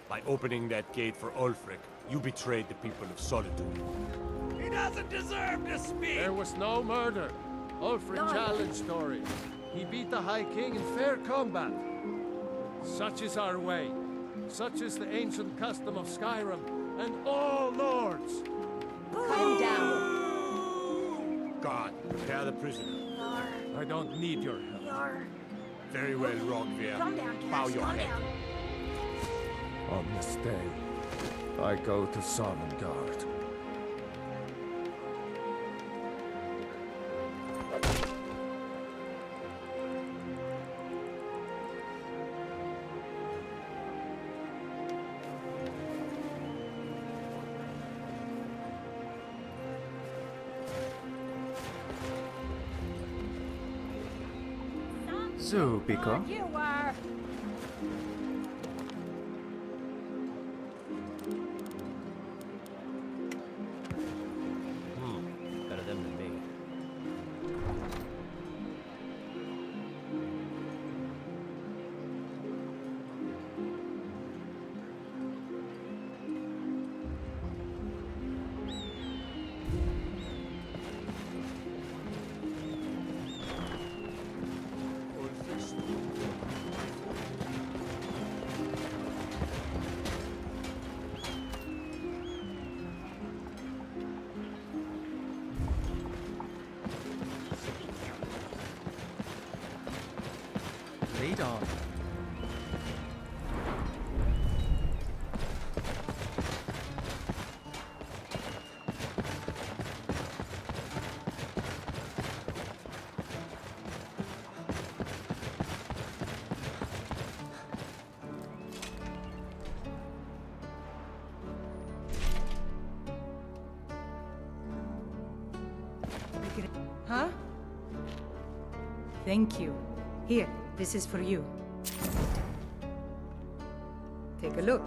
By opening that gate for Ulfric, you betrayed the people of Solitude. He doesn't deserve to speak! There was no murder. Ulfric challenged Thorin. He beat the High King in fair combat. Such is our way. Such is the ancient custom of Skyrim and all lords. Cut him down. God, prepare the prisoner. I don't need your help. Very well, Rogvir. Calm down, Cash. Bow your Calm head. down. On this day, I go to Sovngarde. So, Pico. You are. Better them than me. Lead on. Huh? Thank you. Here, this is for you. Take a look.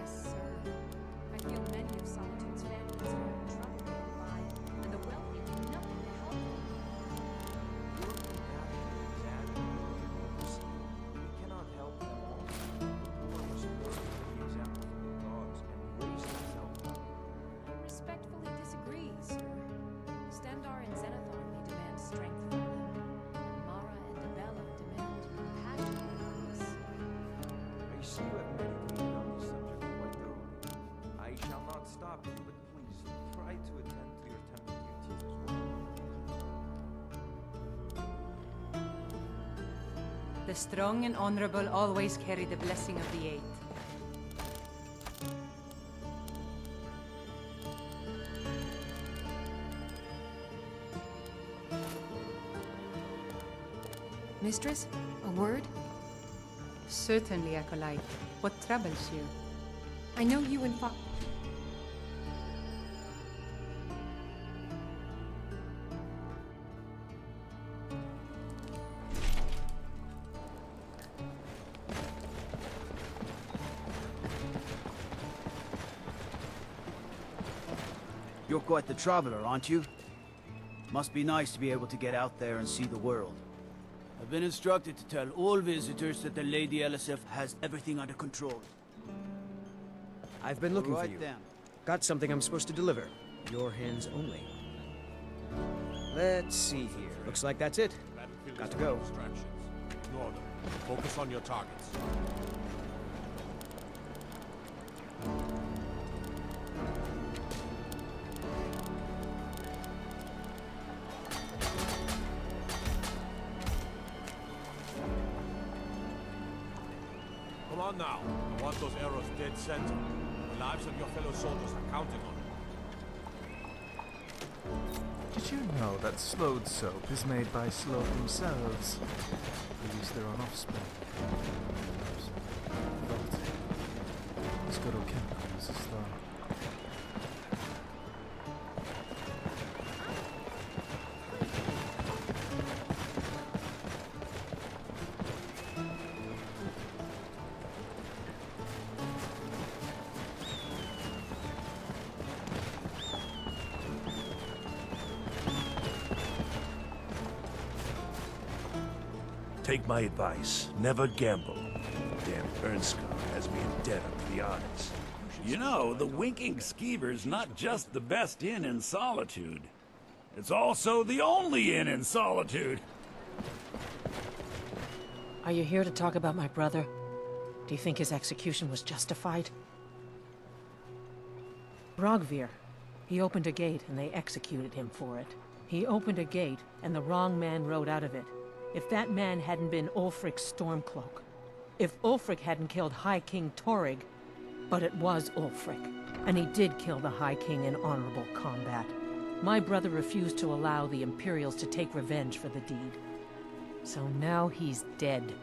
Yes, sir. I feel many of Solitude's families are in trouble nearby, and the wealthy do nothing to help them. We cannot help them all. The poor must learn to be example for the gods and raise themselves up. I respectfully disagree, sir. Stendar and Zenithar may demand strength from them, and Mara and Abella demand compassion from us. I see you have meditated on this subject quite thoroughly. I shall not stop you, but please try to attend to your temple duties as well. The strong and honorable always carry the blessing of the Eight. Mistress, a word? Certainly, Acolyte. What troubles you? I know you and You're quite the traveler, aren't you? Must be nice to be able to get out there and see the world. I've been instructed to tell all visitors that the Lady Elisif has everything under control. I've been looking for Right you. then. Got something I'm supposed to deliver. Your hands only. Let's see here. Looks like that's it. Battlefield Got is to full go. of distractions. Ignore them. Focus on your targets. Come on now. I want those arrows dead center. The lives of your fellow soldiers are counting on it. Did you know that slowed soap is made by sloth themselves? They use their own offspring. As good or chemicals as though. take my advice. Never gamble. Damn Ernskar has me in debt up to the eyes. You know, the Winking Skeever's not just the best inn in Solitude. It's also the only inn in Solitude. Are you here to talk about my brother? Do you think his execution was justified? Brogvir. He opened a gate and they executed him for it. He opened a gate and the wrong man rode out of it. If that man hadn't been Ulfric's Stormcloak. If Ulfric hadn't killed High King Torrig. But it was Ulfric. And he did kill the High King in honorable combat. My brother refused to allow the Imperials to take revenge for the deed. So now he's dead.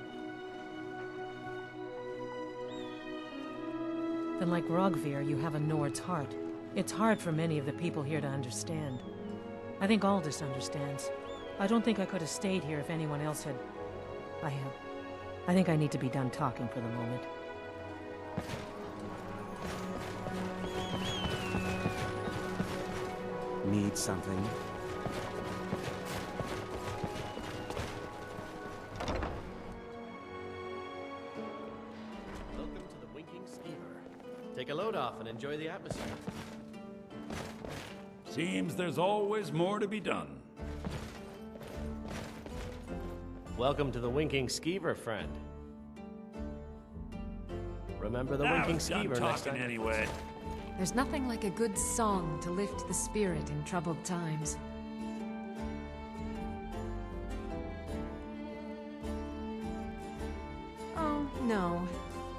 Then like Rogvir, you have a Nord's heart. It's hard for many of the people here to understand. I think Aldous understands. I don't think I could have stayed here if anyone else had... I think I need to be done talking for the moment. Need something? Welcome to the Winking Skeever. Take a load off and enjoy the atmosphere. Seems there's always more to be done. Welcome to the Winking Skeever, friend. Remember the Winking Skeever next time. Anyway. There's nothing like a good song to lift the spirit in troubled times. Oh, no.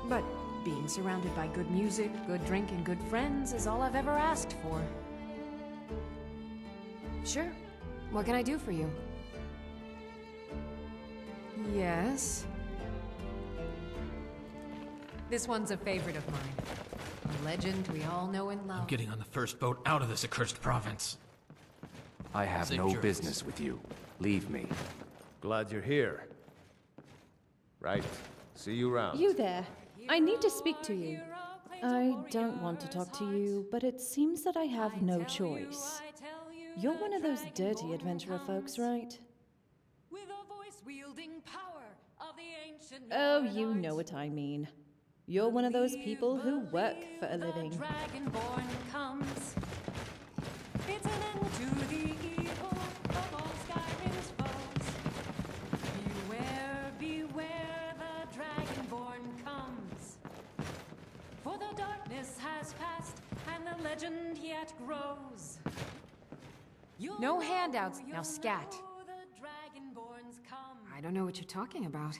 But being surrounded by good music, good drink, and good friends is all I've ever asked for. Sure. What can I do for you? Yes? This one's a favorite of mine. A legend we all know and love. I'm getting on the first boat out of this accursed province. I have Safe no journeys. business with you. Leave me. Glad you're here. Right. See you around. You there. I need to speak to you. I don't want to talk to you, but it seems that I have no choice. You're one of those dirty adventurer folks, right? Oh, you know what I mean. You're one of those people who work for a living. Dragonborn comes. It's an end to the evil of all Skyrim's foes. Beware, beware, the Dragonborn comes. For the darkness has passed, and the legend yet grows. No handouts. Now scat. I don't know what you're talking about.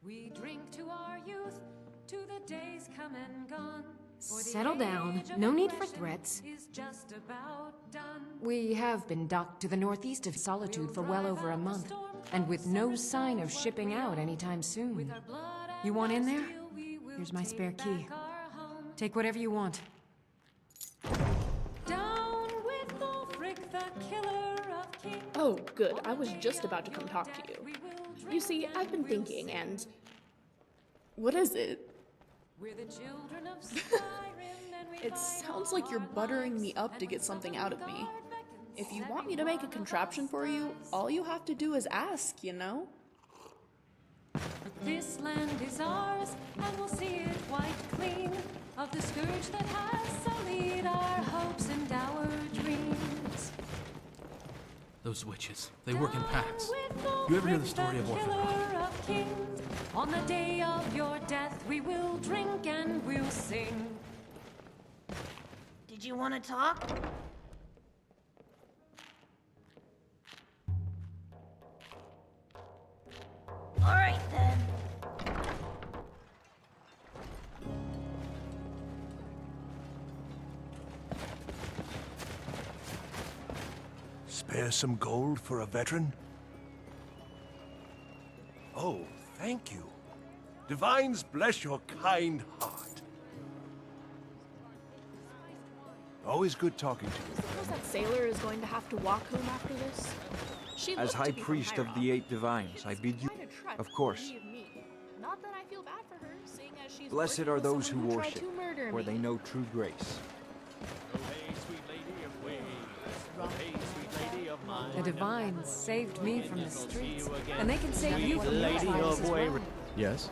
We drink to our youth, to the days come and gone. Settle down. No need for threats. We have been docked to the northeast of Solitude for well over a month, and with no sign of shipping out anytime soon. You want in there? Here's my spare key. Take whatever you want. Down with Ulfric, the killer of kings. Oh, good. I was just about to come talk to you. You see, I've been thinking, and... What is it? It sounds like you're buttering me up to get something out of me. If you want me to make a contraption for you, all you have to do is ask, you know? This land is ours, and we'll see it wiped clean of the scourge that has sullied our hopes and our dreams. Those witches, they work in packs. You ever hear the story of Orphan Rock? On the day of your death, we will drink and we'll sing. Did you want to talk? All right, then. Spare some gold for a veteran? Oh, thank you. Divines bless your kind heart. Always good talking to you. Suppose that sailor is going to have to walk home after this? She As looked High to be from Priest of High the Rock. Eight Divines, I bid you... Quite a trek, Of course. believe me. Not that I feel bad for her, seeing as she's Blessed working are with those who someone tried worship, to murder for me. they know true grace. The Divines saved me from the streets, and they can save you from your trials as well. Yes?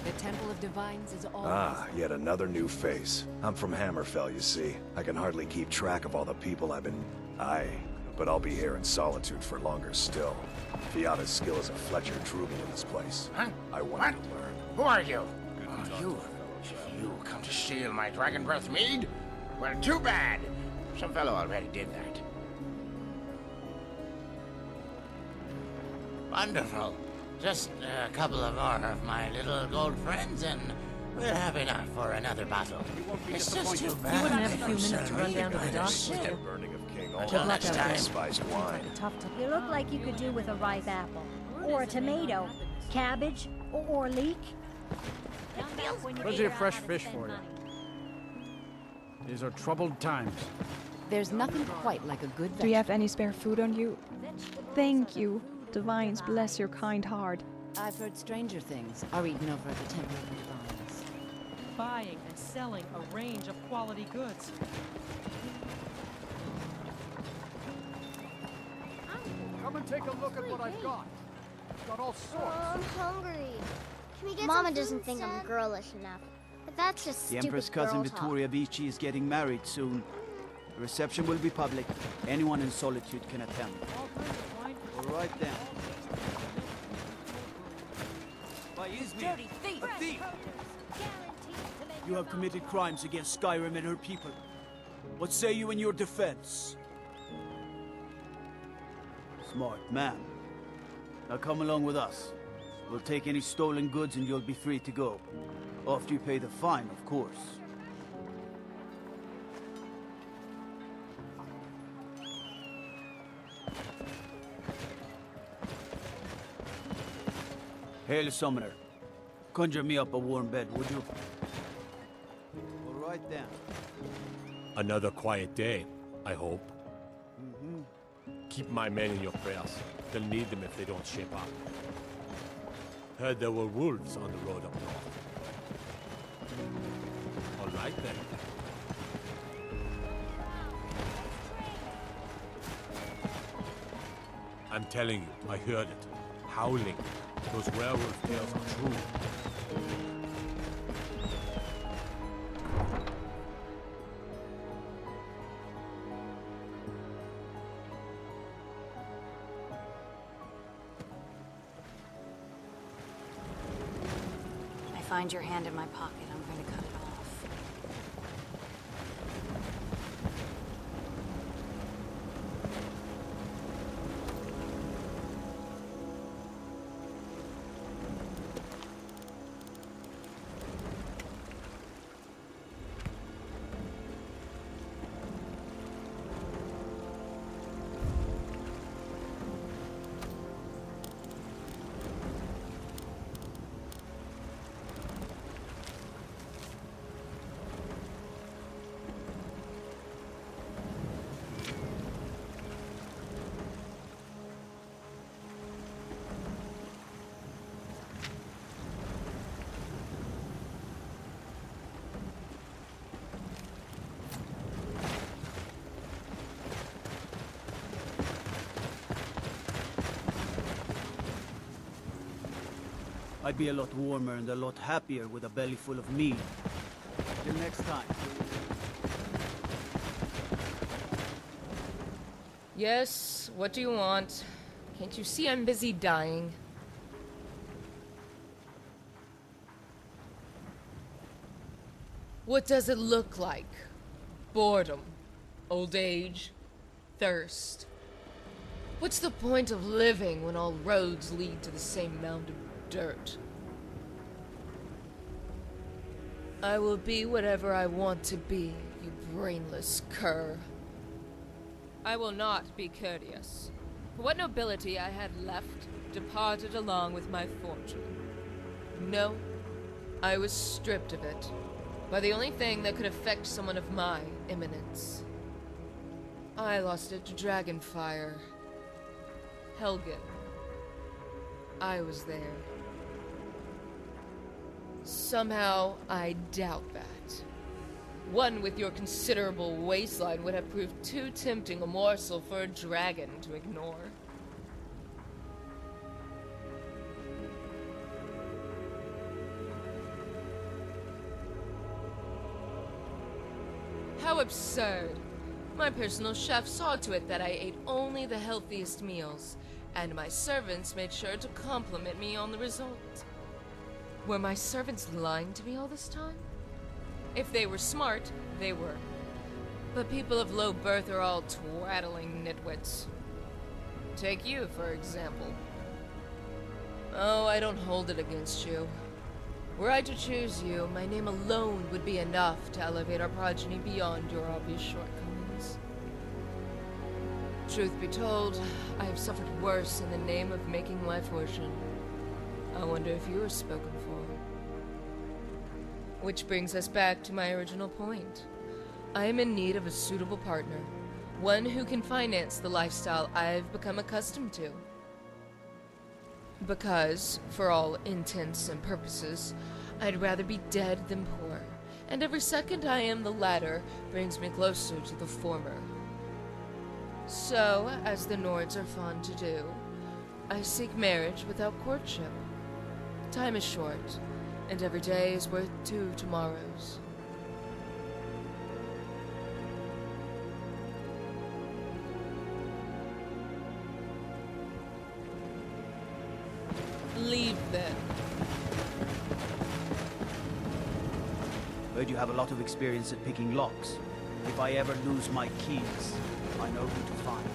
The Temple of Divines is always... Ah, yet another new face. I'm from Hammerfell, you see. I can hardly keep track of all the people I've been... But I'll be here in solitude for longer still. Fiata's skill as a Fletcher drew me to this place. Huh? I wanted to learn. Who are you? You come to steal my dragon breath mead? Well, too bad. Some fellow already did that. Wonderful. Just a couple of more of my little gold friends, and we'll have enough for another battle. It's just too bad. You wouldn't have a few minutes to run down to the docks, would you? Burning of King all Until next time. spiced wine. You look like you could do with a ripe apple, or a tomato, cabbage, or leek. Plenty of fresh fish for you. These are troubled times. There's nothing quite like a good vegetable. Do you have any spare food on you? Thank you. Divines bless your kind heart. I've heard stranger things are eaten over at the Temple of the Divines. Buying and selling a range of quality goods. Come and take a look at what I've got. I've got all sorts. Oh, I'm hungry. Can we get Mama some doesn't food think I'm instead? girlish enough. But that's just The stupid Empress cousin girl talk. Vittoria Vici is getting married soon. The reception will be public. Anyone in solitude can attend. All right then. By Izmir, a thief! You have committed crimes against Skyrim and her people. What say you in your defense? Smart man. Now come along with us. We'll take any stolen goods and you'll be free to go. After you pay the fine, of course. Hail, Summoner. Conjure me up a warm bed, would you? All right then. Another quiet day, I hope. Keep my men in your prayers. They'll need them if they don't shape up. Heard there were wolves on the road up north. All right then. I'm telling you, I heard it. Howling. Those werewolf tales are true. I find your hand in my pocket. I'm going to cut it off. I'd be a lot warmer and a lot happier with a belly full of meat. Till next time. Yes, what do you want? Can't you see I'm busy dying? What does it look like? Boredom, old age, thirst. What's the point of living when all roads lead to the same mound of dirt? I will be whatever I want to be, you brainless cur. I will not be courteous. For what nobility I had left departed along with my fortune. No, I was stripped of it by the only thing that could affect someone of my eminence. I lost it to Dragonfire. Helgen. I was there. Somehow, I doubt that. One with your considerable waistline would have proved too tempting a morsel for a dragon to ignore. How absurd! My personal chef saw to it that I ate only the healthiest meals, and my servants made sure to compliment me on the result. Were my servants lying to me all this time? If they were smart, they were. But people of low birth are all twaddling nitwits. Take you, for example. Oh, I don't hold it against you. Were I to choose you, my name alone would be enough to elevate our progeny beyond your obvious shortcomings. Truth be told, I have suffered worse in the name of making my fortune. I wonder if you are spoken for. Which brings us back to my original point. I am in need of a suitable partner, one who can finance the lifestyle I've become accustomed to. Because, for all intents and purposes, I'd rather be dead than poor, and every second I am the latter brings me closer to the former. So, as the Nords are fond to do, I seek marriage without courtship. Time is short, and every day is worth 2 tomorrows. Leave then. Heard you have a lot of experience at picking locks. If I ever lose my keys, I know who to find.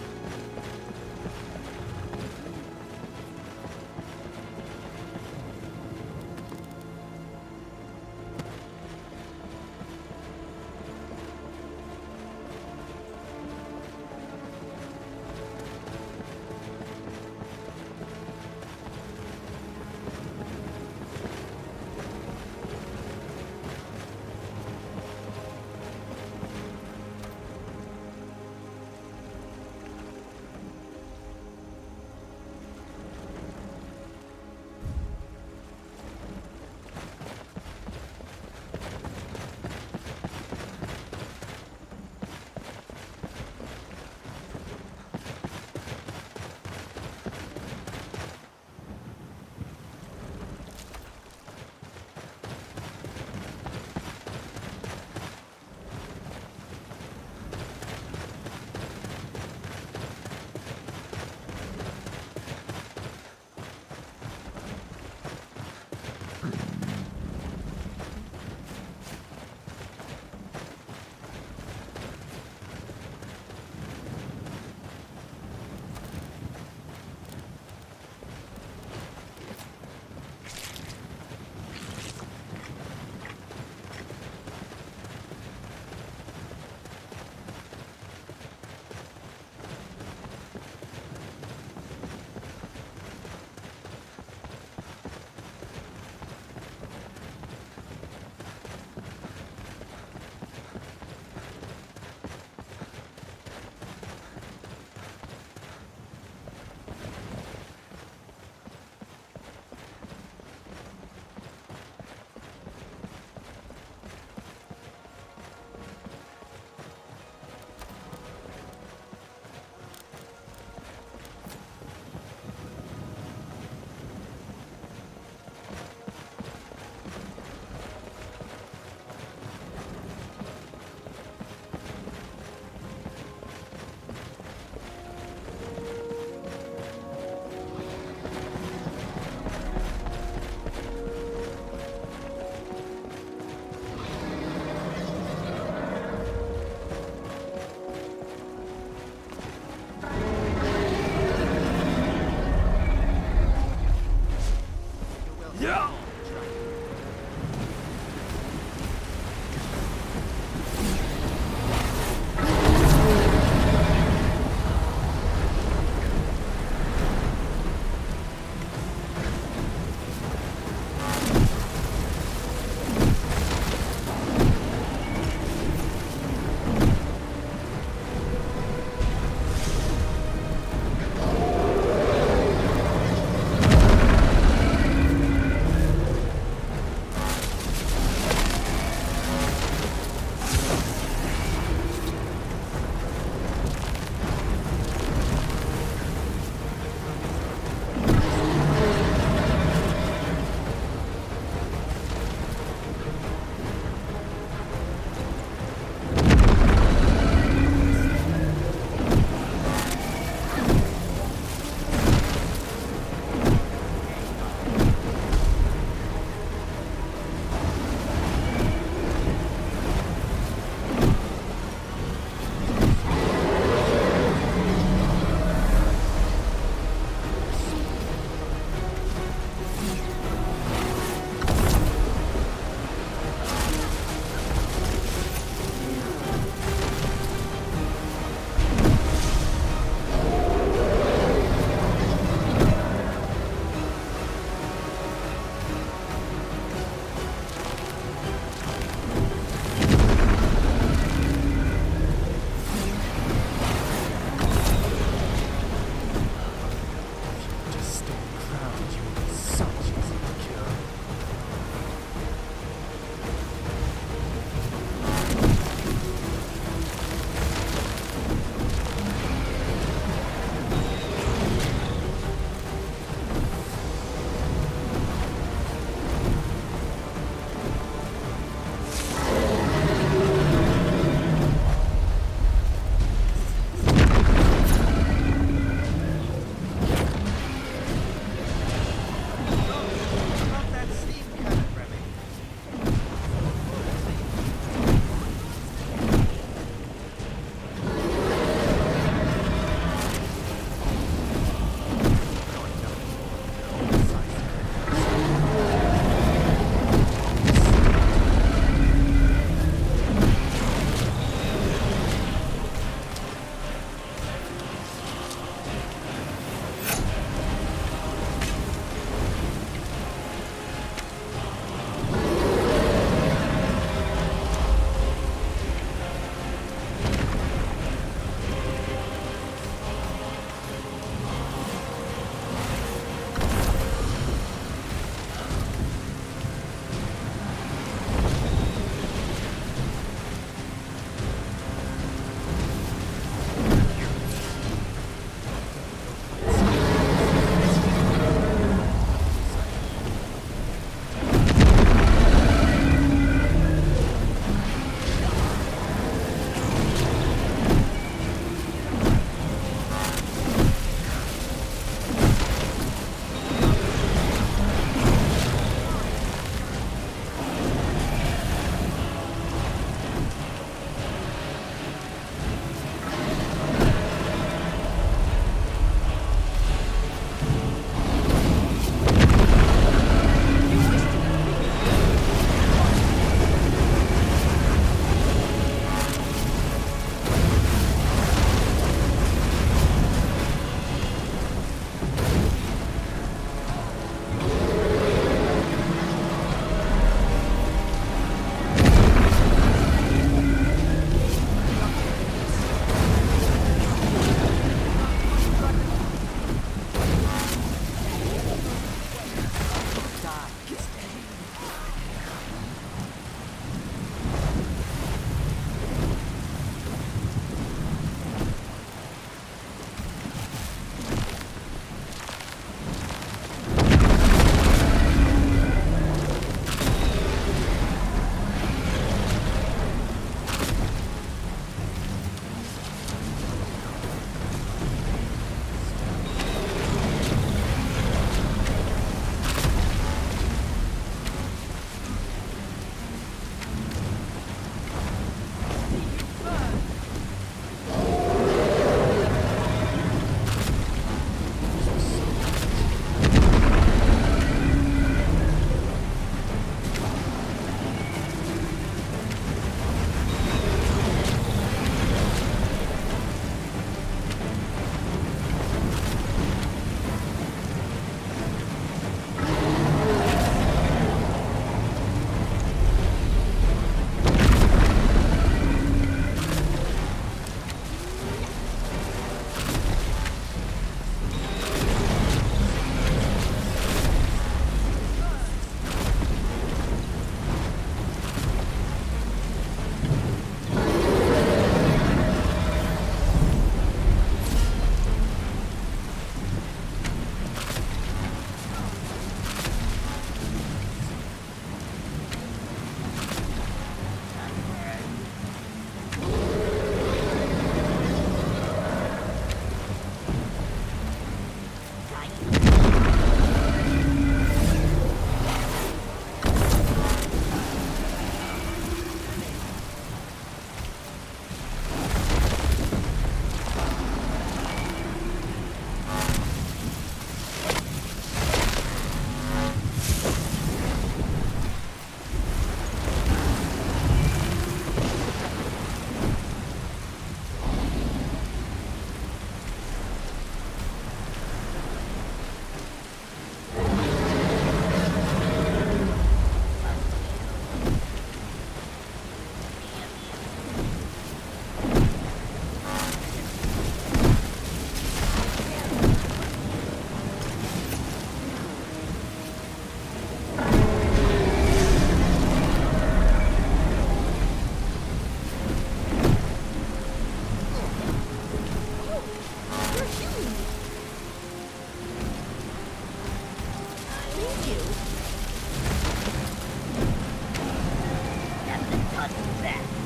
that.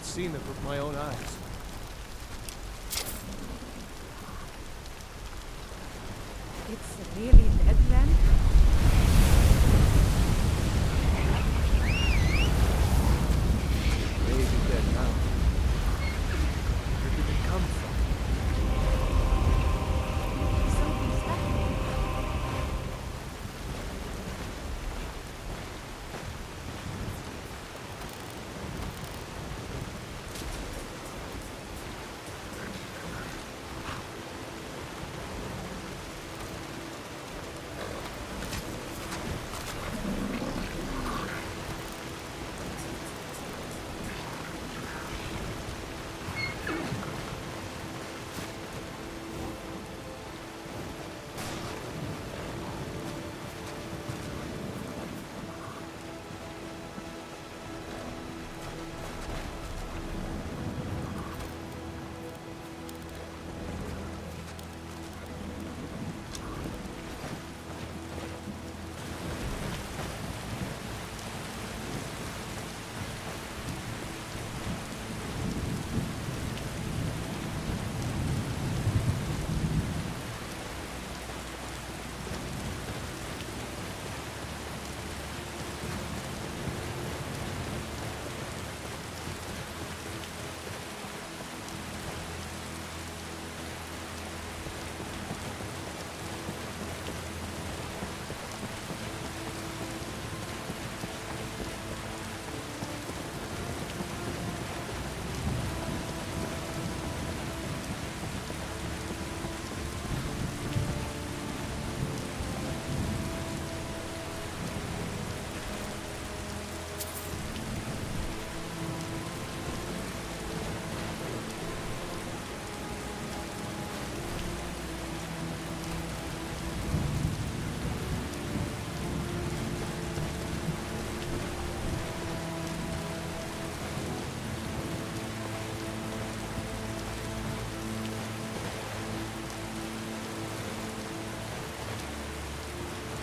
Seen it with my own eyes. It's really dead then? Maybe dead now. Where did it come from?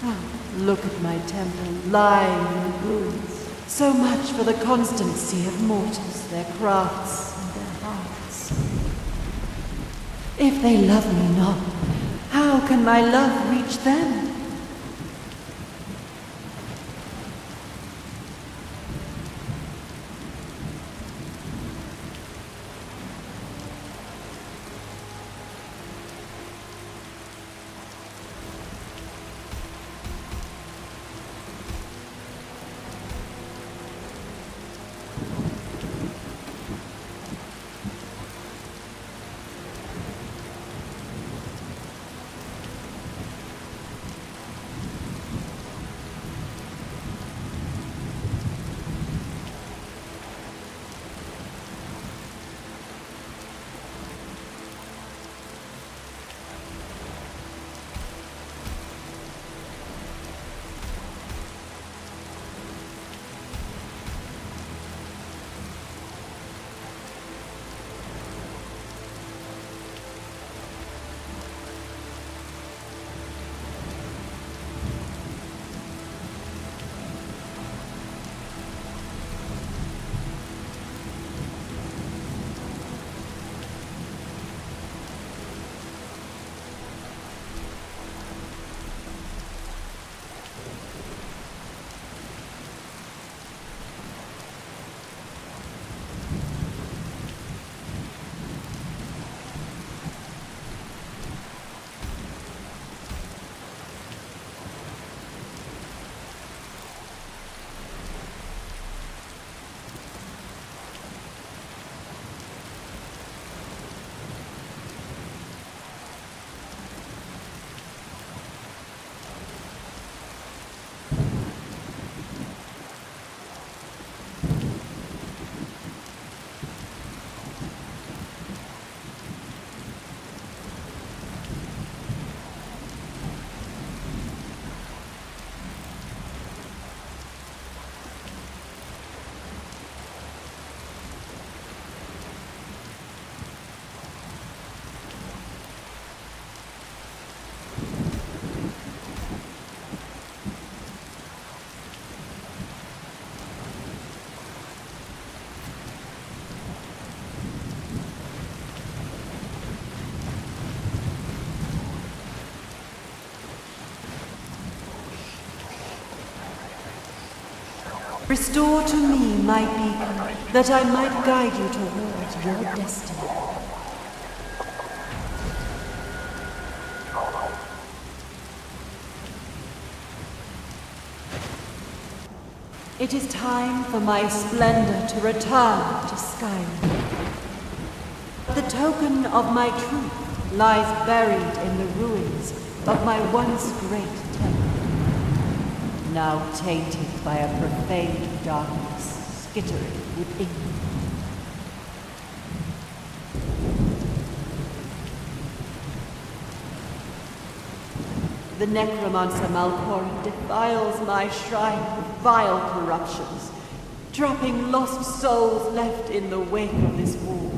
Oh, look at my temple lying in ruins. So much for the constancy of mortals, their crafts, and their hearts. If they love me not, how can my love reach them? Restore to me my beacon, that I might guide you towards your destiny. It is time for my splendor to return to Skyrim. The token of my truth lies buried in the ruins of my once great temple, now tainted by a profane darkness skittering within. The necromancer Malkorin defiles my shrine with vile corruptions, trapping lost souls left in the wake of this war,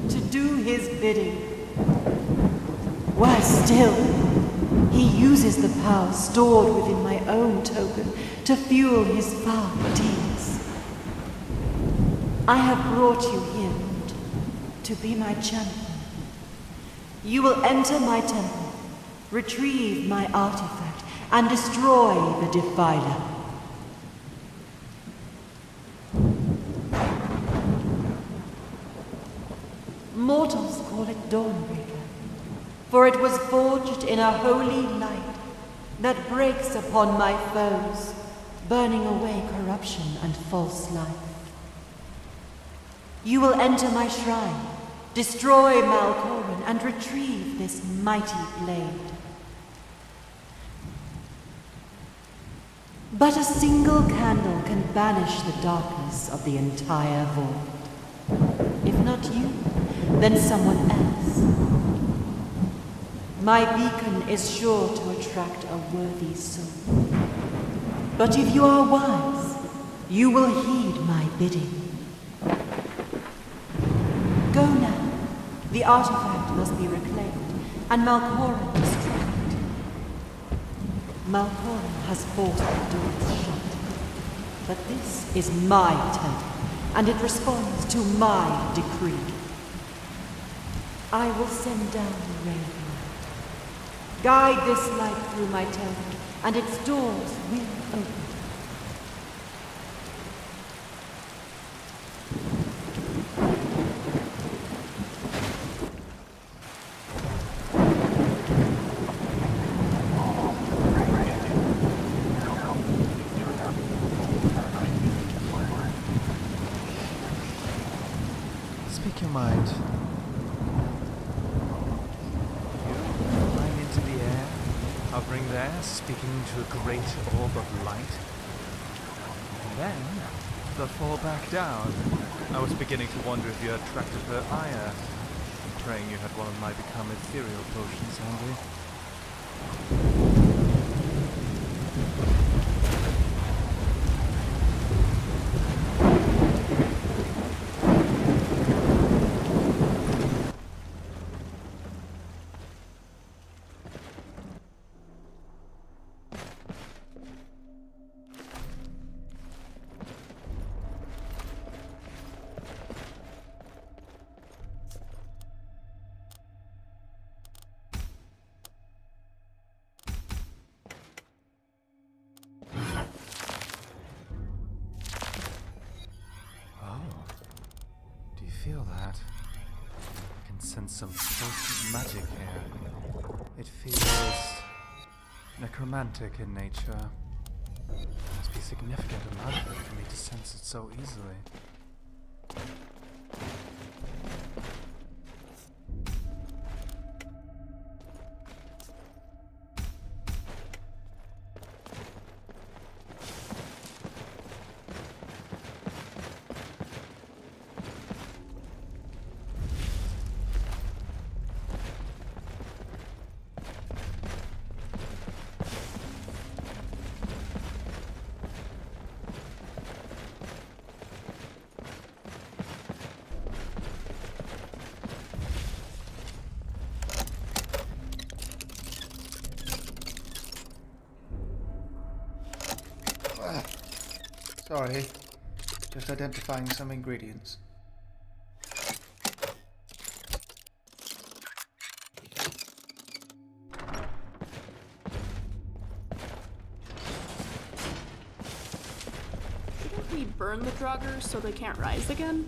to do his bidding. Worse still, he uses the power stored within my own token to fuel his foul deeds. I have brought you here, Lord, to be my champion. You will enter my temple, retrieve my artifact, and destroy the Defiler. Mortals call it Dawnbreaker, for it was forged in a holy light that breaks upon my foes, burning away corruption and false life. You will enter my shrine, destroy Malkorin, and retrieve this mighty blade. But a single candle can banish the darkness of the entire void. If not you, then someone else. My beacon is sure to attract a worthy soul. But if you are wise, you will heed my bidding. Go now. The artifact must be reclaimed, and Malkorin destroyed. Malcolm has forced the doors shut. But this is my temple, and it responds to my decree. I will send down the rain of light. Guide this light through my temple, and its doors will open. Speak your mind. You flying into the air, hovering there, speaking to a great orb of light. And then, the fall back down. I was beginning to wonder if you had attracted her ire. Praying you had one of my become ethereal potions handy. Feel that? I can sense some potent magic here. It feels necromantic in nature. There must be a significant amount of it for me to sense it so easily. Sorry, just identifying some ingredients. Shouldn't we burn the Draugrs so they can't rise again?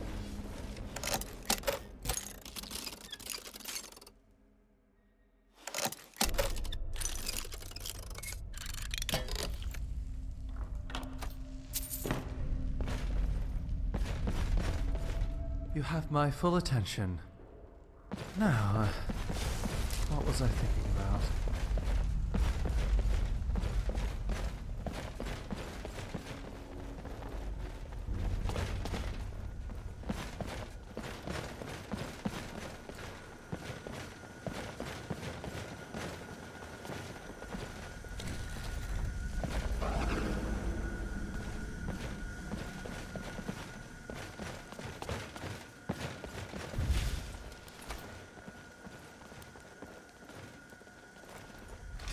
You have my full attention. Now, what was I thinking about?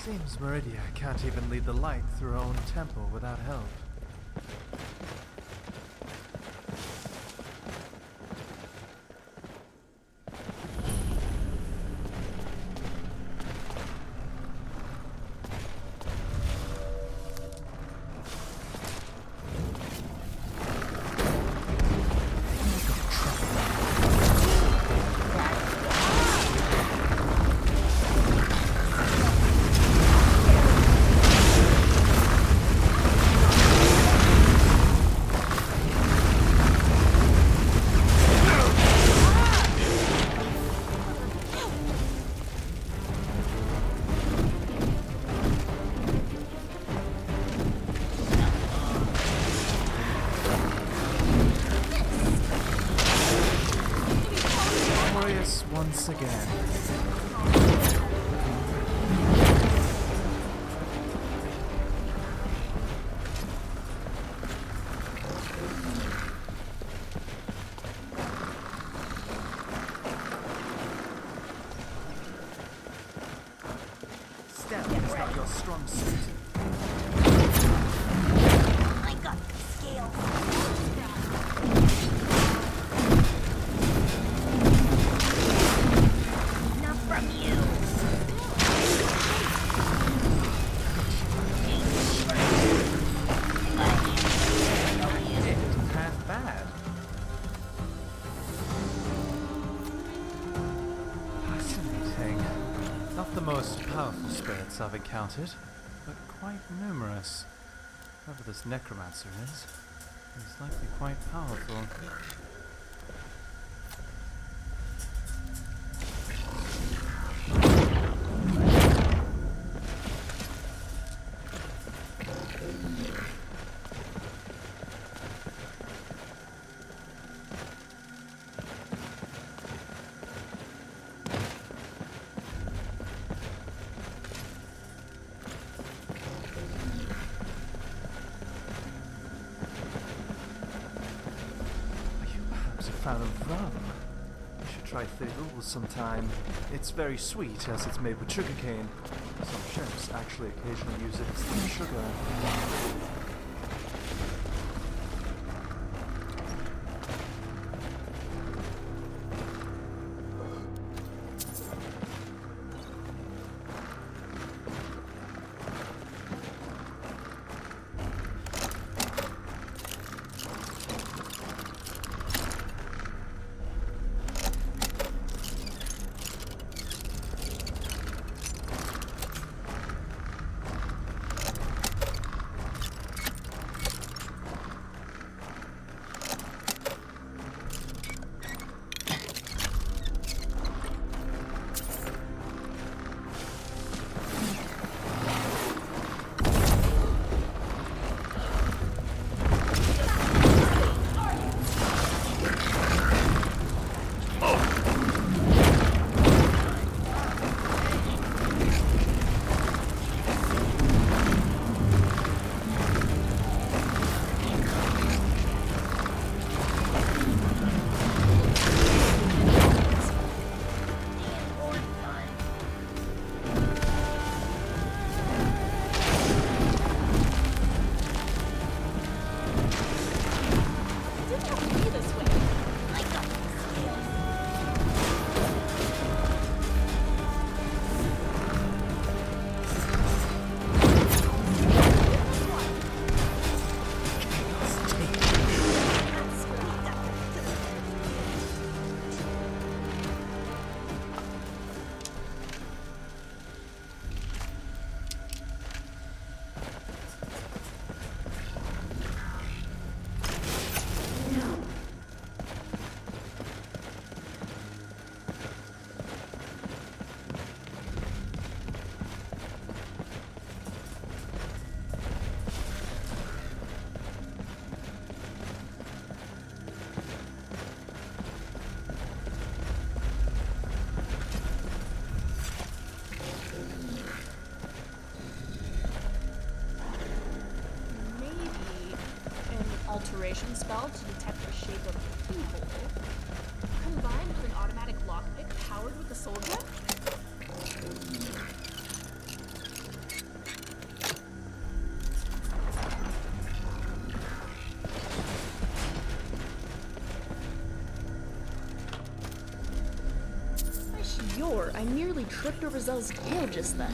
Seems Meridia can't even lead the light through her own temple without help. Once again. Stabbing is not your strong suit. the most powerful spirits I've encountered, but quite numerous. Whoever this necromancer is, he's likely quite powerful. Fan of rum. You should try Thirul sometime. It's very sweet as it's made with sugarcane. Some chefs actually occasionally use it as their sugar. Alteration spell to detect the shape of a keyhole, combined with an automatic lockpick powered with the soul gem? I nearly tripped over Zell's tail just then.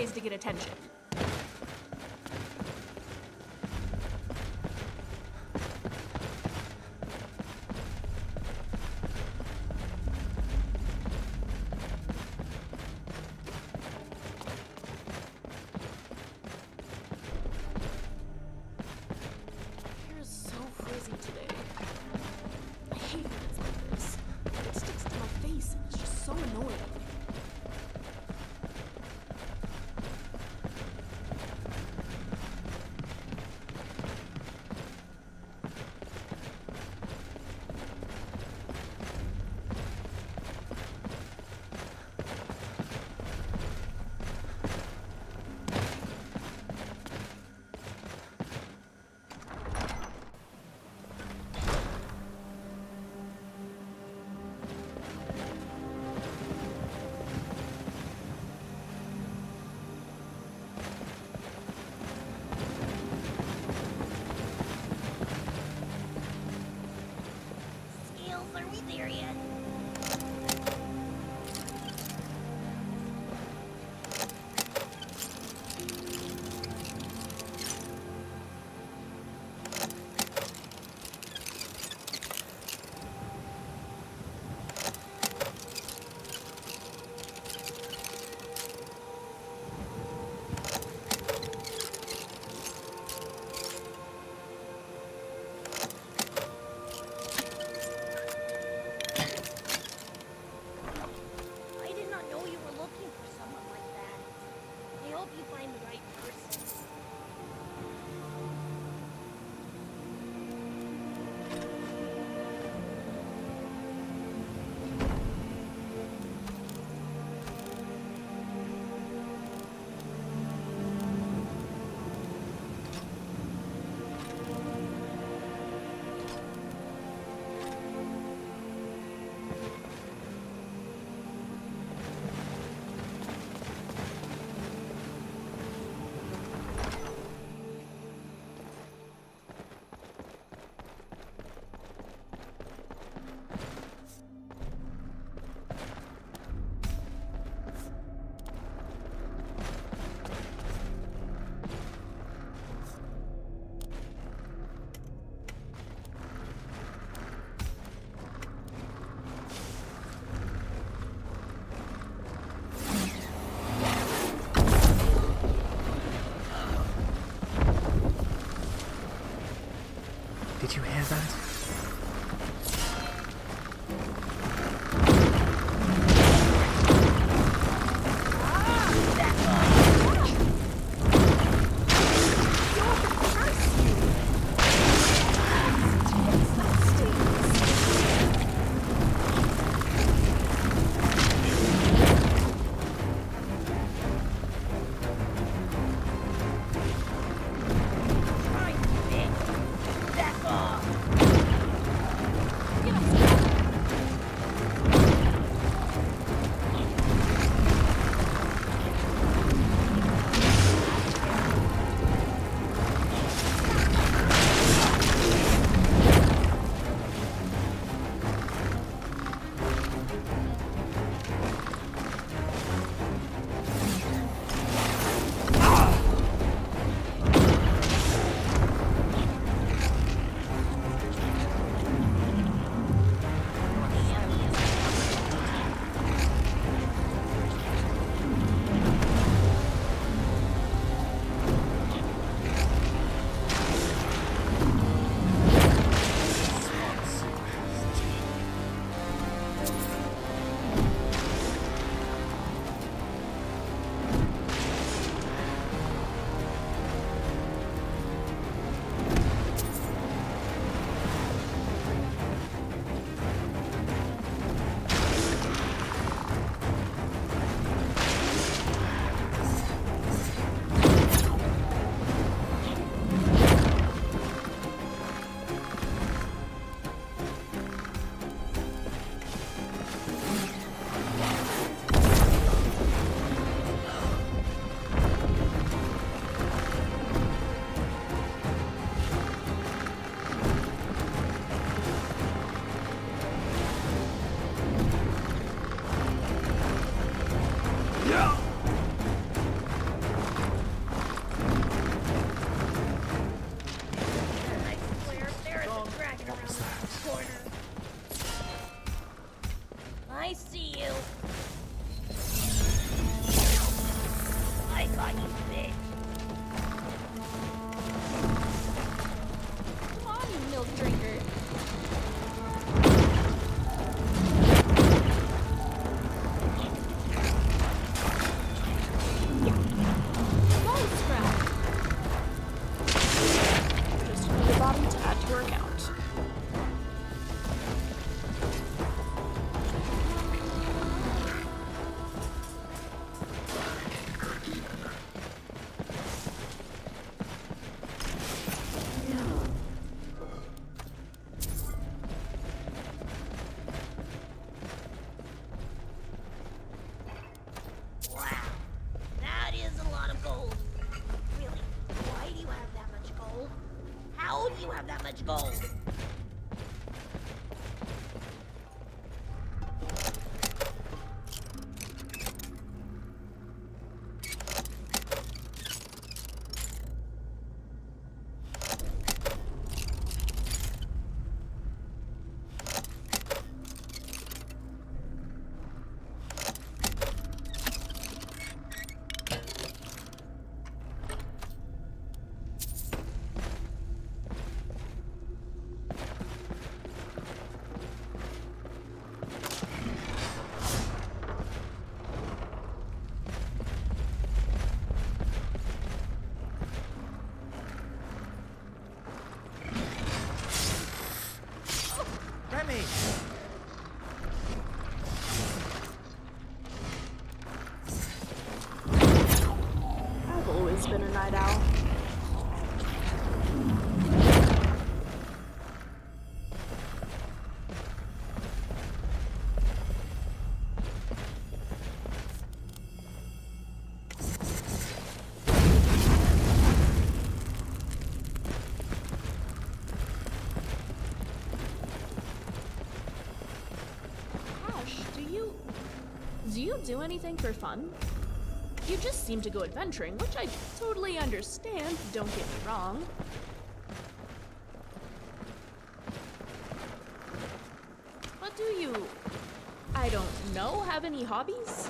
ways to get attention. Hair is so frizzy today. I hate when it's like this. It sticks to my face and it's just so annoying. Skills, are we there yet? I did not know you were looking for someone like that. I hope you find the right person. Did you hear that? Back off! What was that? Corner. I see you. I got you, bitch. Come on, you milk drinker. How do you have that much gold? I've always been a night owl. Do you do anything for fun? You just seem to go adventuring, which I totally understand, don't get me wrong. But do you, I don't know, have any hobbies?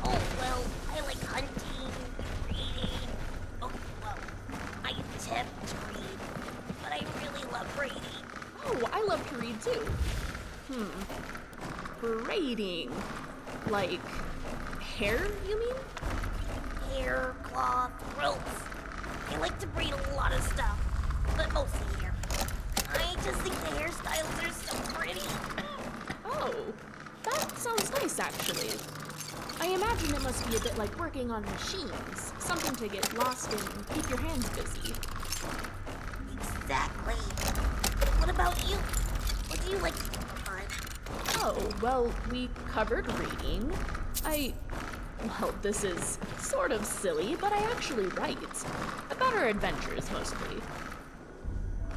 Oh, well, I like hunting, reading. Oh, well, I attempt to read, but I really love reading. Oh, I love to read too. Braiding. Like, hair, you mean? Hair, cloth, ropes. I like to braid a lot of stuff, but mostly hair. I just think the hairstyles are so pretty. Oh, that sounds nice, actually. I imagine it must be a bit like working on machines. Something to get lost in and keep your hands busy. Exactly. What about you? What do you like to do for fun? Oh, well, we covered reading. Well, this is sort of silly, but I actually write. About our adventures, mostly.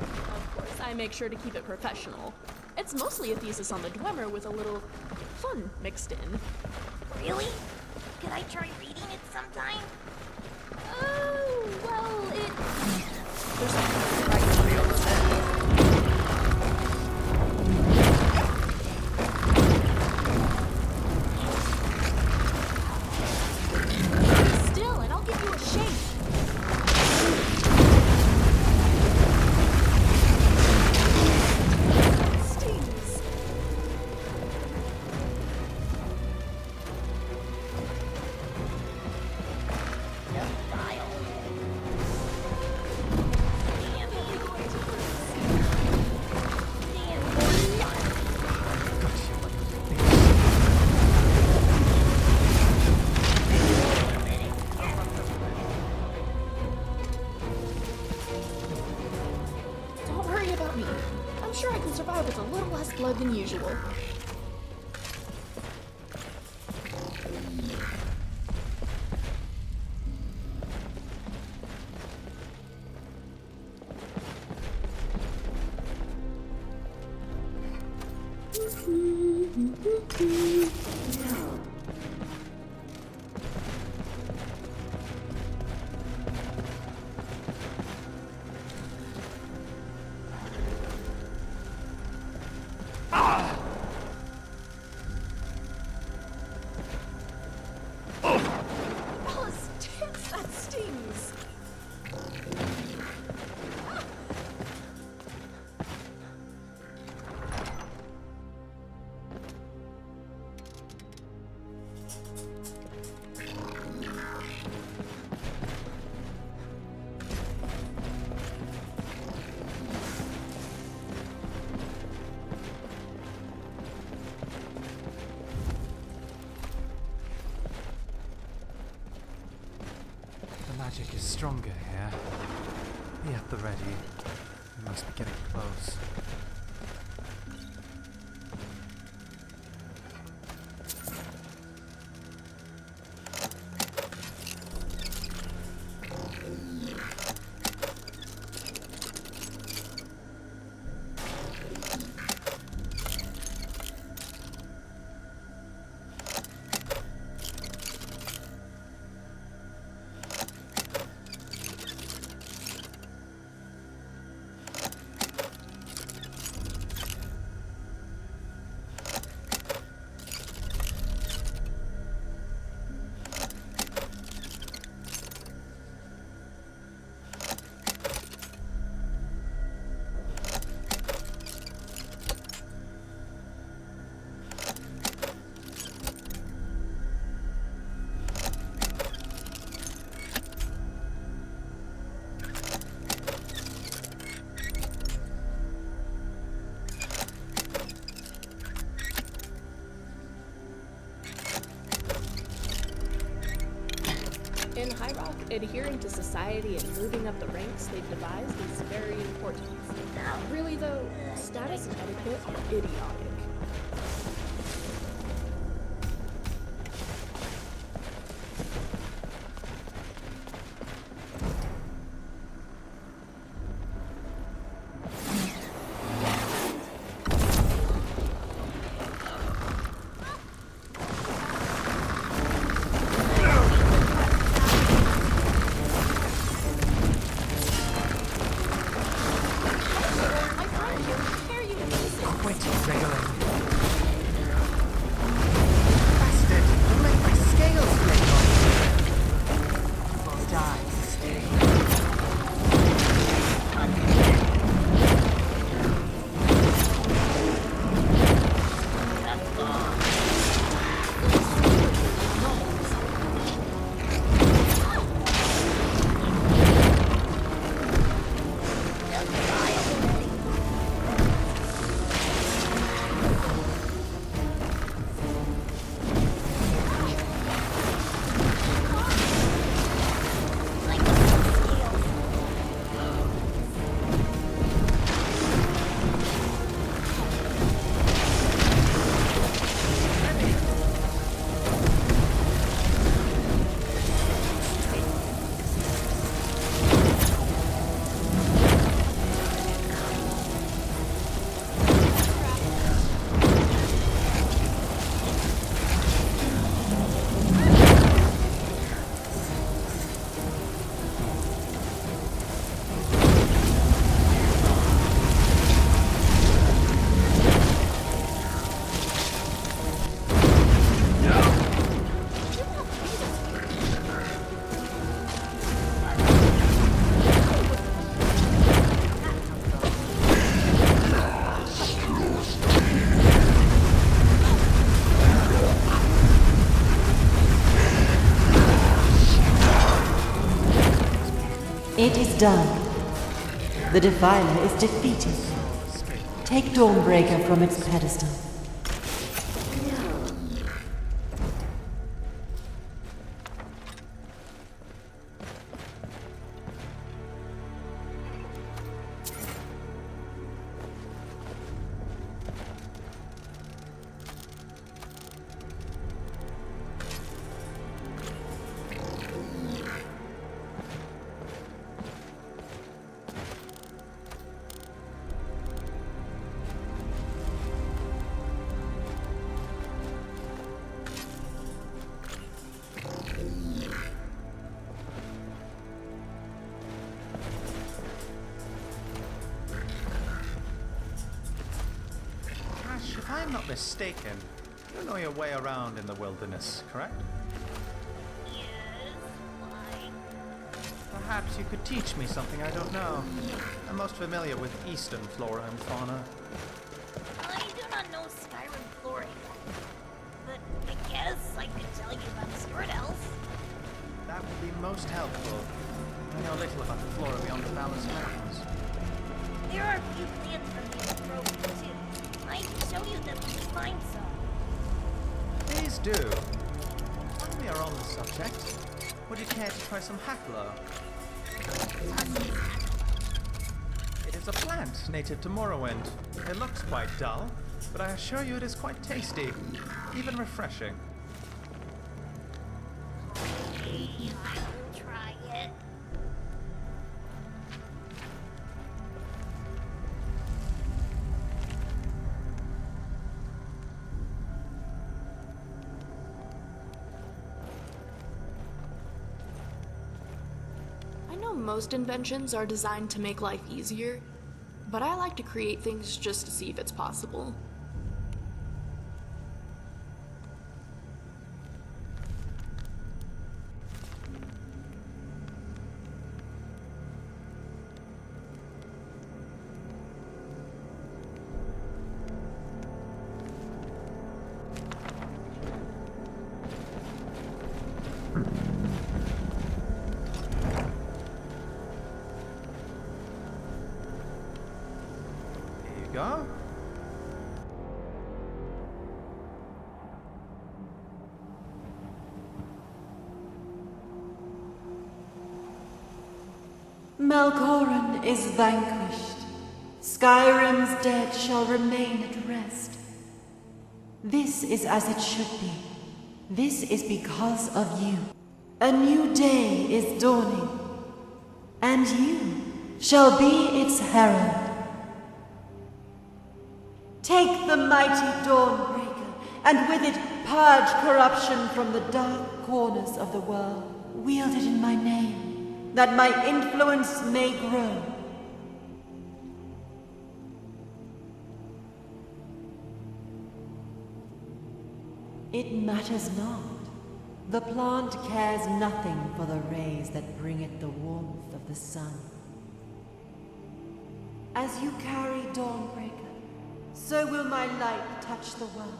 Of course, I make sure to keep it professional. It's mostly a thesis on the Dwemer with a little fun mixed in. Really? Could I try reading it sometime? Oh, well, there's something right for you. Still, and I'll give you a shake. Stings. Don't worry about me. I'm sure I can survive with a little less blood than usual. stronger here. Be at the ready. We must be getting close. In High Rock, adhering to society and moving up the ranks they've devised is very important. Really though, status and etiquette are idiotic. It is done. The Defiler is defeated. Take Dawnbreaker from its pedestal. If I'm not mistaken, you know your way around in the wilderness, correct? Yes, why? Perhaps you could teach me something I don't know. I'm most familiar with eastern flora and fauna. I do not know Skyrim flora yet, but I guess I could tell you about Stewart Elves. That would be most helpful. I know little about the flora beyond the Ballast Mountains. There are a few plants from the Grove too. I can show you them if you find some. Please do. While we are on the subject, would you care to try some Hackler? It is a plant native to Morrowind. It looks quite dull, but I assure you it is quite tasty, even refreshing. I'll try it. I know most inventions are designed to make life easier, but I like to create things just to see if it's possible. Go. Melkoran is vanquished. Skyrim's dead shall remain at rest. This is as it should be. This is because of you. A new day is dawning, and you shall be its herald. Take the mighty Dawnbreaker, and with it purge corruption from the dark corners of the world. Wield it in my name, that my influence may grow. It matters not. The plant cares nothing for the rays that bring it the warmth of the sun. As you carry Dawnbreaker, so will my light touch the world.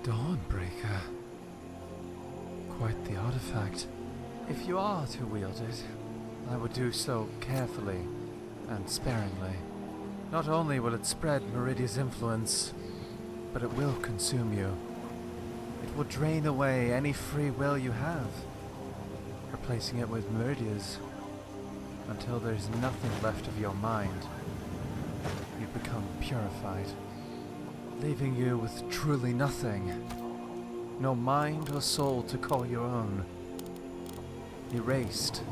Dawnbreaker. Quite the artifact. If you are to wield it, I would do so carefully and sparingly. Not only will it spread Meridia's influence, but it will consume you. It will drain away any free will you have, replacing it with Meridia's until there's nothing left of your mind. You become purified, leaving you with truly nothing. No mind or soul to call your own. Erased.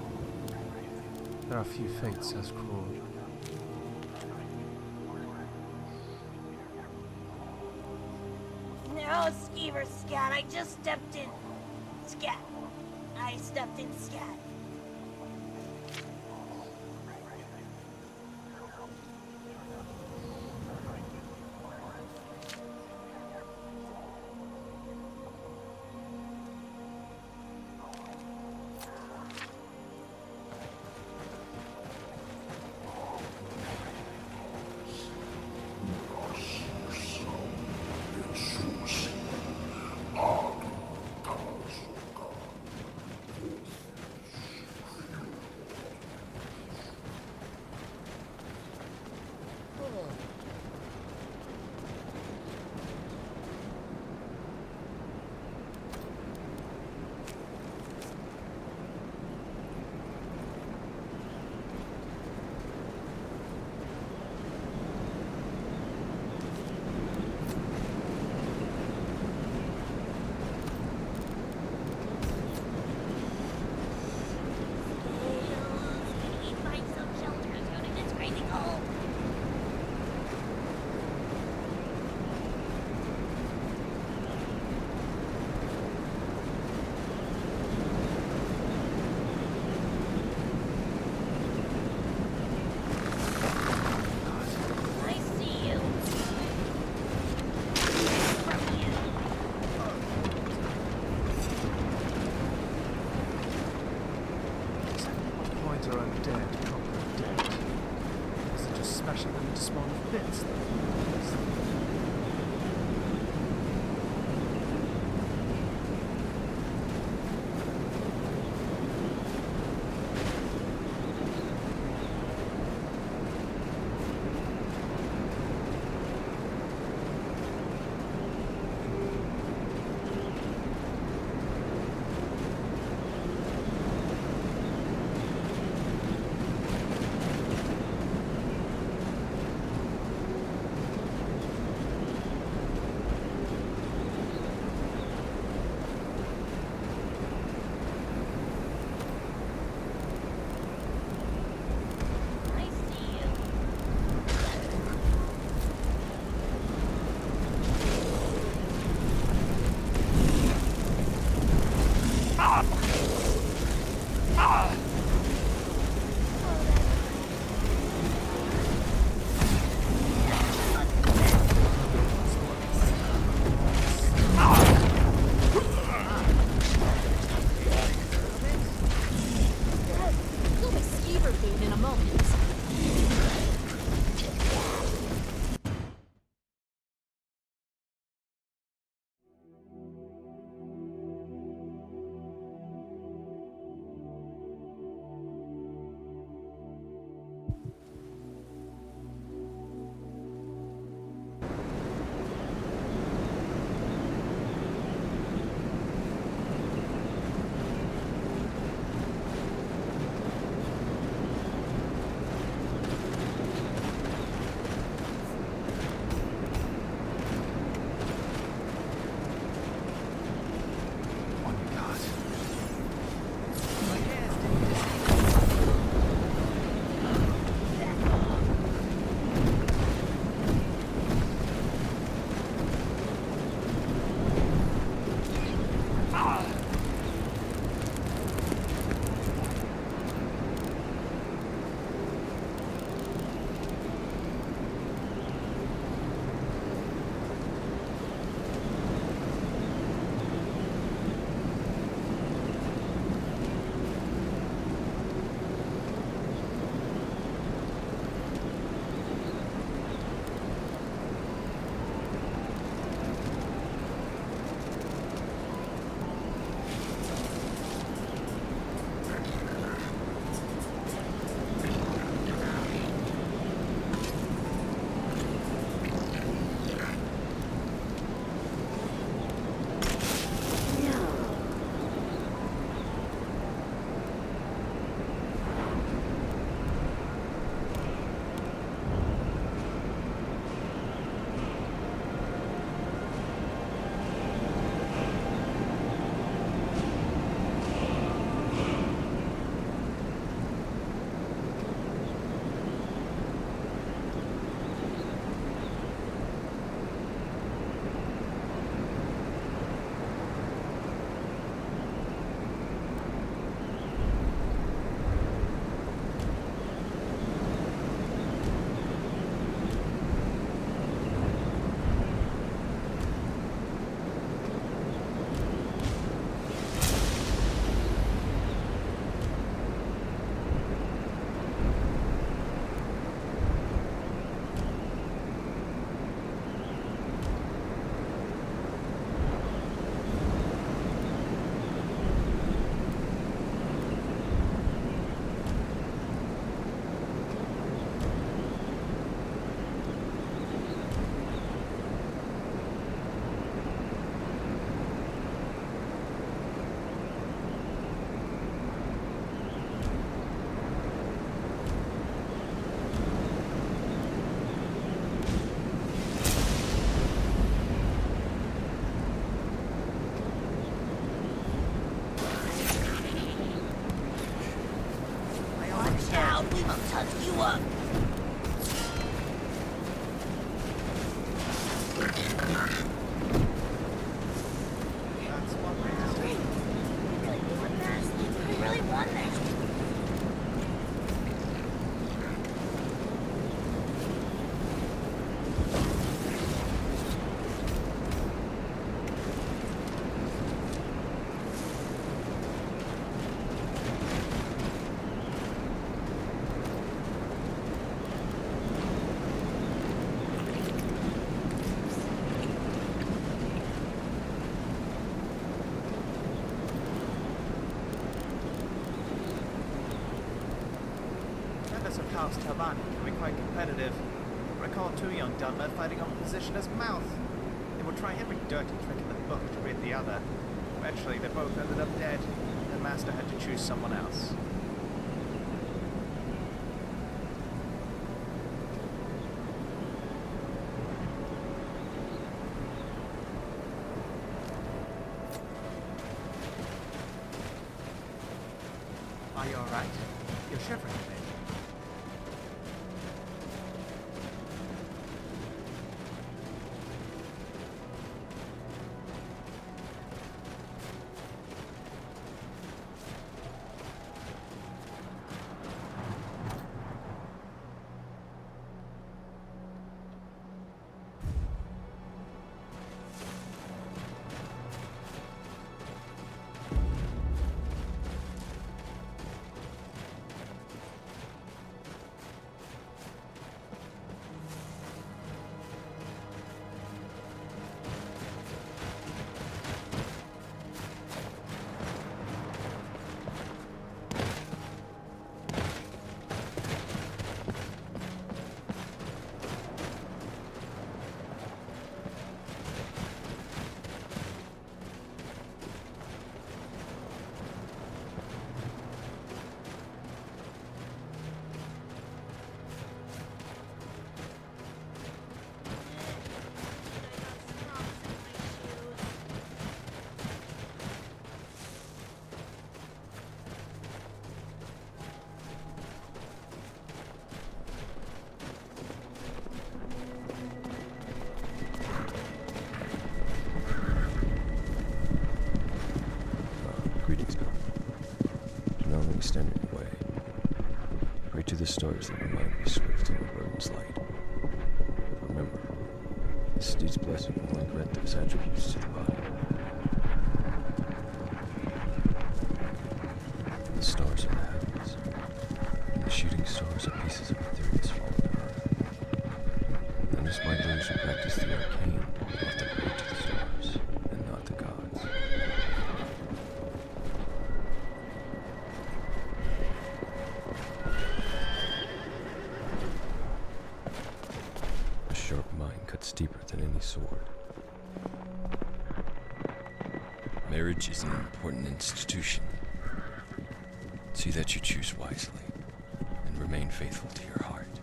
There are few fates as cruel. No, Skeever Scat, I just stepped in. Scat. I stepped in Scat. smashing them into small enough bits. Aggressive House Tabani can be quite competitive. Recall two young gunmen fighting on the position as mouth. They would try every dirty trick in the book to rid the other. Eventually, they both ended up dead. The master had to choose someone else. Are you alright? You're shivering a bit. Standing away. Pray to the stars that remind me swift in the burden's light. But remember, the steed's blessing will only grant those attributes to the body. The stars are the heavens, and the shooting stars are pieces of ethereus fallen to earth. And despite those who practice the arcane, often pray to the stars, and not the gods. Deeper than any sword. Marriage is an important institution. See that you choose wisely and remain faithful to your heart.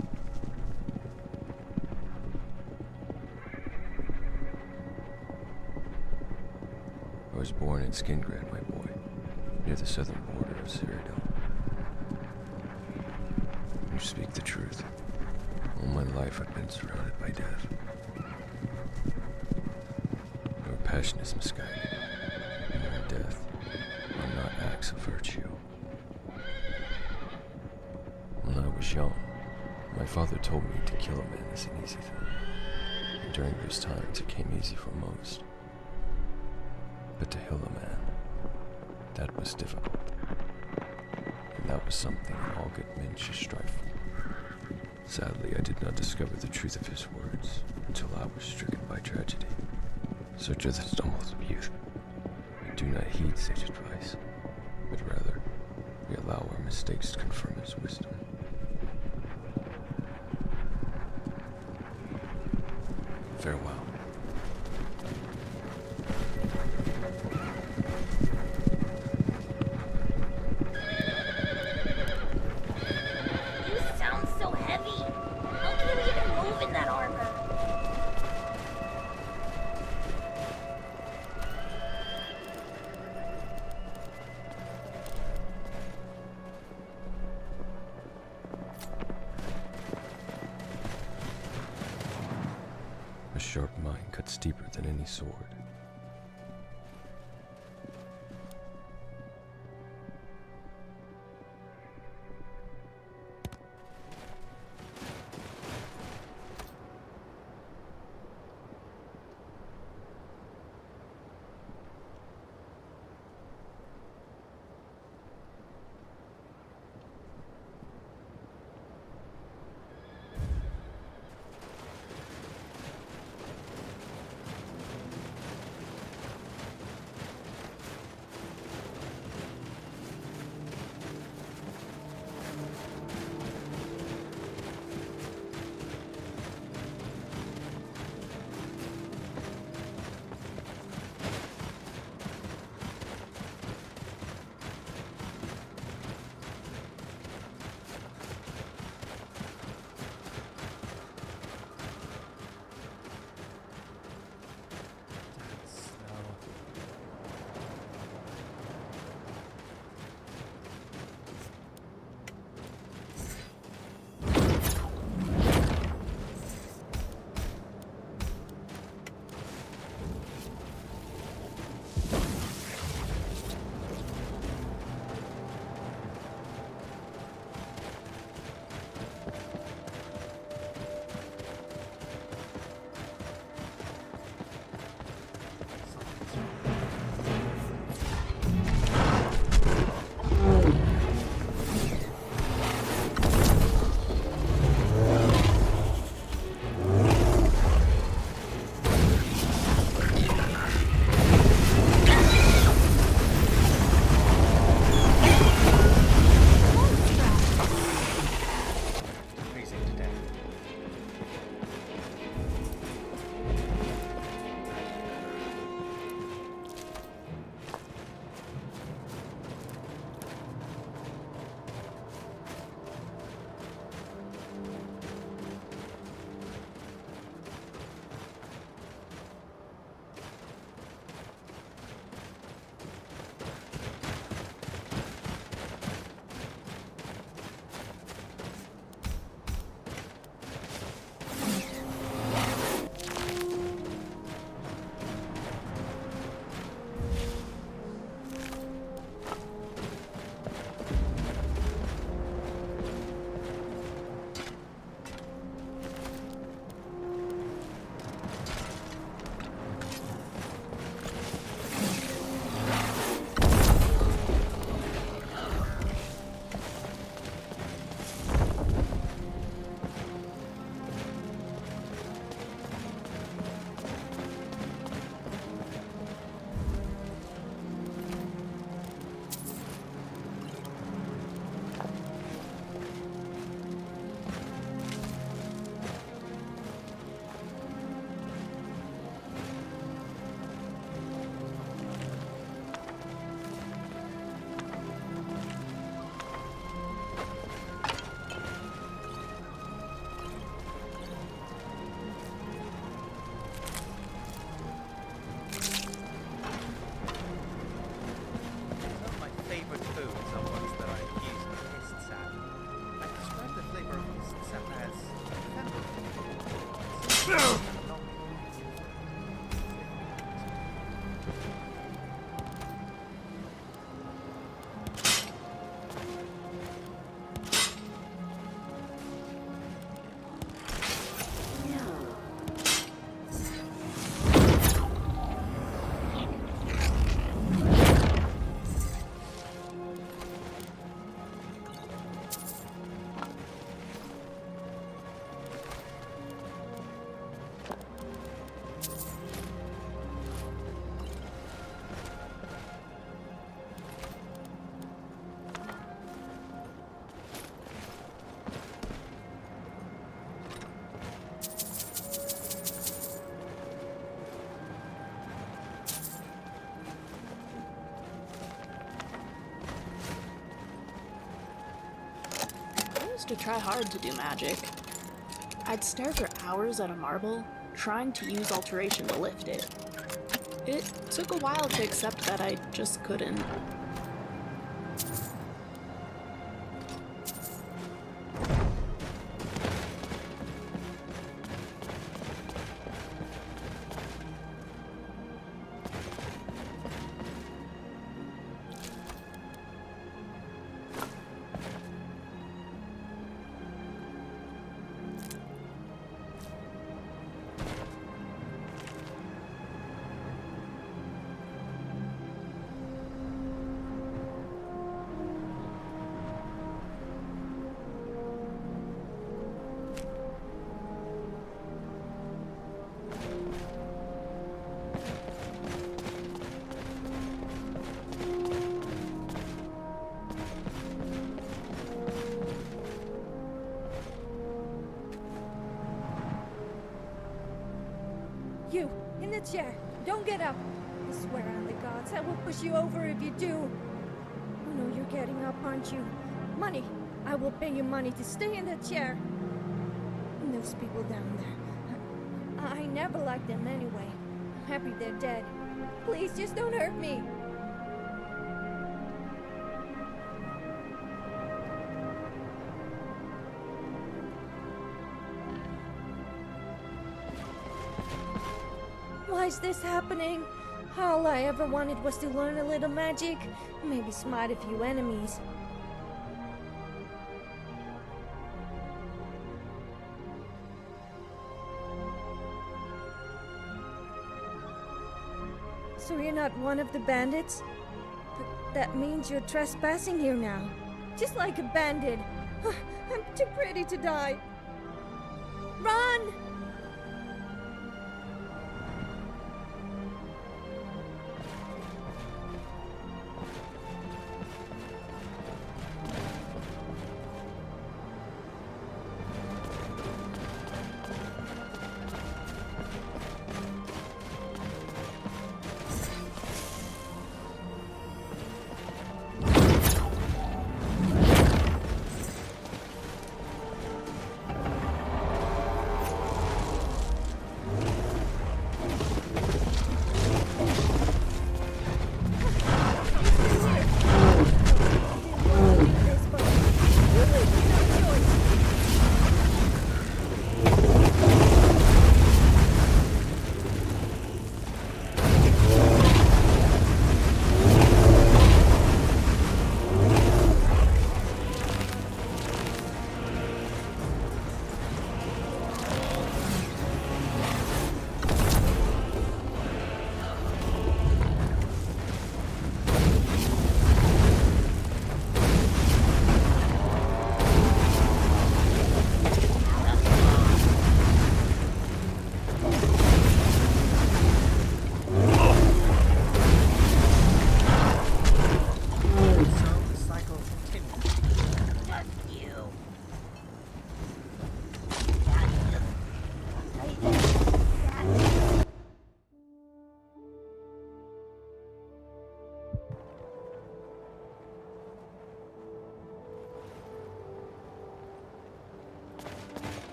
I was born in Sovngarde, my boy, near the southern border of Cyrodiil. You speak the truth. All my life I've been surrounded by death. Your passion is misguided, and your death are not acts of virtue. When I was young, my father told me to kill a man is an easy thing, and during those times it came easy for most. But to heal a man, that was difficult, and that was something all good men should strive for. Sadly, I did not discover the truth of his words until I was stricken by tragedy. Such are the stumbles of youth. We do not heed such advice, but rather, we allow our mistakes to confirm his wisdom. Farewell. A sharp mind cuts deeper than any sword. to try hard to do magic. I'd stare for hours at a marble, trying to use alteration to lift it. It took a while to accept that I just couldn't. You, in the chair. Don't get up. I swear on the gods, I will push you over if you do. Oh no, you're getting up, aren't you? Money. I will pay you money to stay in that chair. And those people down there. I never liked them anyway. I'm happy they're dead. Please, just don't hurt me. Why is this happening? All I ever wanted was to learn a little magic, maybe smite a few enemies. So you're not one of the bandits? But that means you're trespassing here now. Just like a bandit. I'm too pretty to die. Run!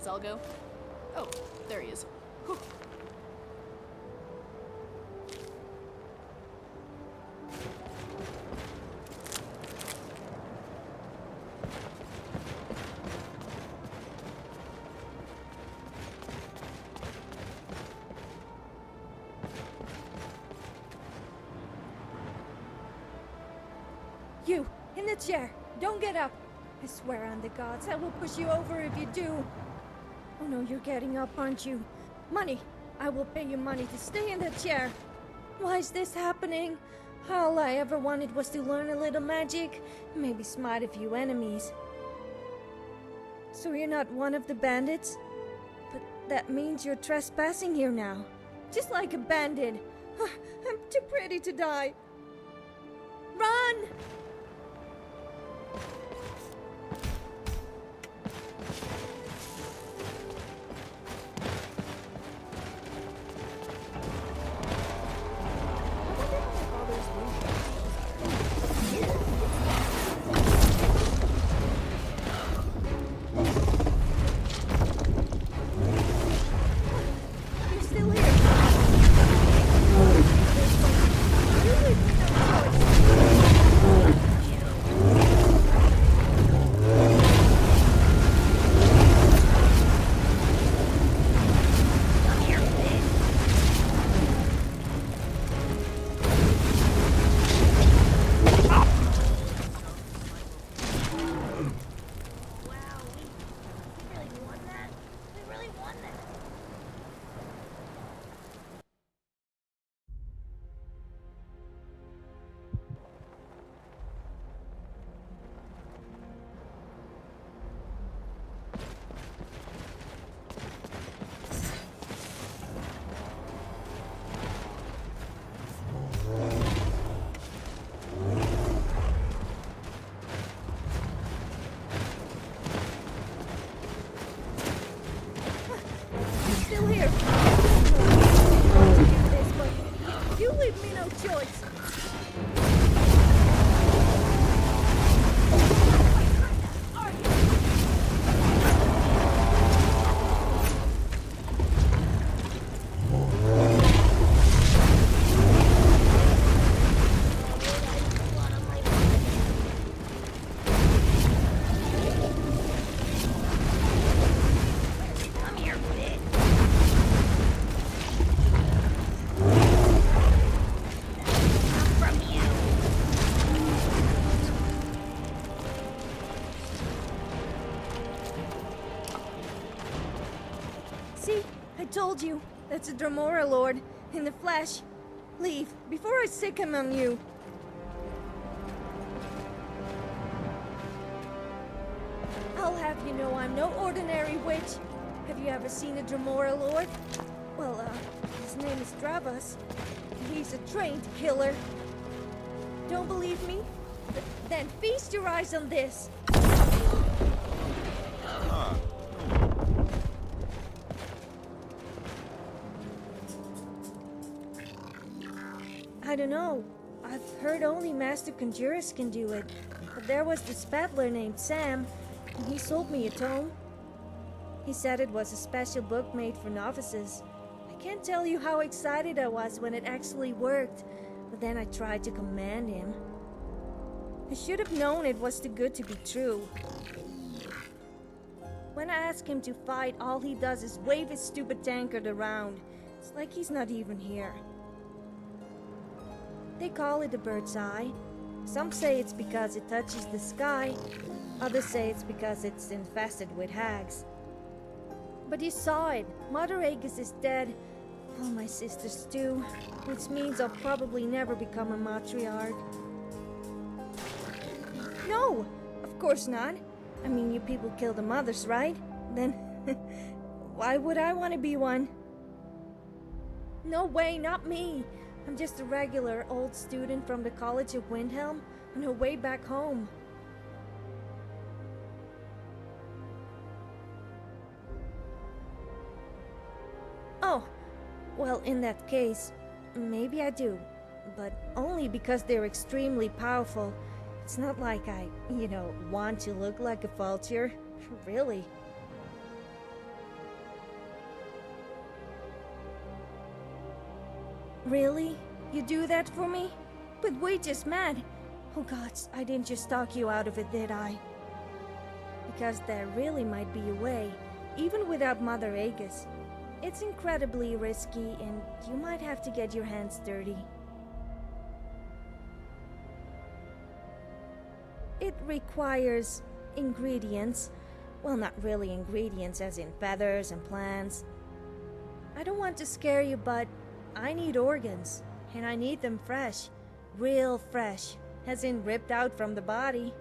Zelgo. Oh, there he is. Whew. You, in the chair. Don't get up. I swear on the gods, I will push you over if you do. Oh no, you're getting up, aren't you? Money. I will pay you money to stay in that chair. Why is this happening? All I ever wanted was to learn a little magic, maybe smite a few enemies. So you're not one of the bandits? But that means you're trespassing here now. Just like a bandit. I'm too pretty to die. Run! told you. That's a Dremora Lord, in the flesh. Leave, before I sick him on you. I'll have you know I'm no ordinary witch. Have you ever seen a Dremora Lord? Well, his name is Dravas. He's a trained killer. Don't believe me? Then feast your eyes on this. I don't know. I've heard only Master Conjurers can do it. But there was this battler named Sam, and he sold me a tome. He said it was a special book made for novices. I can't tell you how excited I was when it actually worked, but then I tried to command him. I should have known it was too good to be true. When I ask him to fight, all he does is wave his stupid tankard around. It's like he's not even here. They call it a bird's eye. Some say it's because it touches the sky. Others say it's because it's infested with hags. But you saw it. Mother Aegis is dead. All my sisters too. Which means I'll probably never become a matriarch. No! Of course not. I mean, you people kill the mothers, right? Then, why would I want to be one? No way, not me. I'm just a regular old student from the College of Windhelm on her way back home. Oh, well, in that case, maybe I do. But only because they're extremely powerful. It's not like I, want to look like a vulture. Really. Really? You do that for me? But wait, just mad. Oh gods, I didn't just talk you out of it, did I? Because there really might be a way, even without Mother Aegis. It's incredibly risky, and you might have to get your hands dirty. It requires ingredients. Well, not really ingredients as in feathers and plants. I don't want to scare you, but I need organs, and I need them fresh. Real fresh, as in ripped out from the body.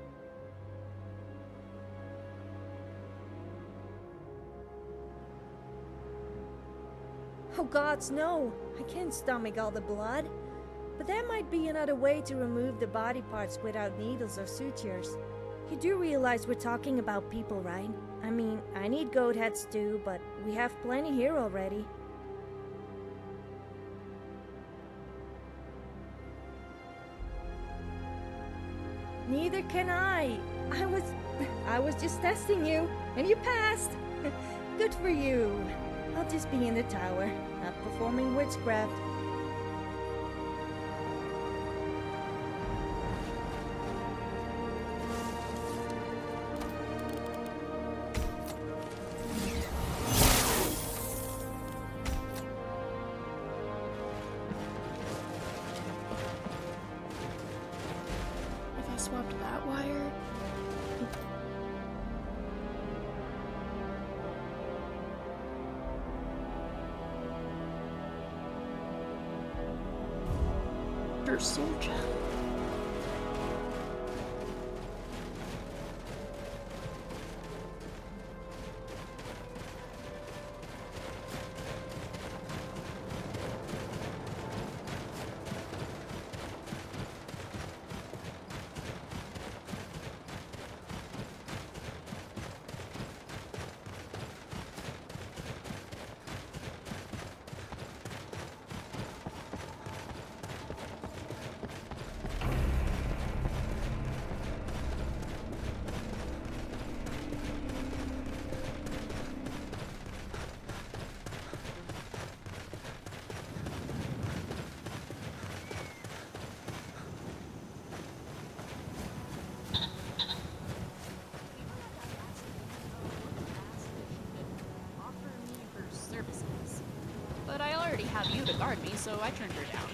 Oh gods, no! I can't stomach all the blood. But there might be another way to remove the body parts without needles or sutures. You do realize we're talking about people, right? I mean, I need goat heads too, but we have plenty here already. Neither can I. I was just testing you, and you passed. Good for you. I'll just be in the tower, not performing witchcraft. If I swapped that wire... soldier. But I already have you to guard me, so I turned her down.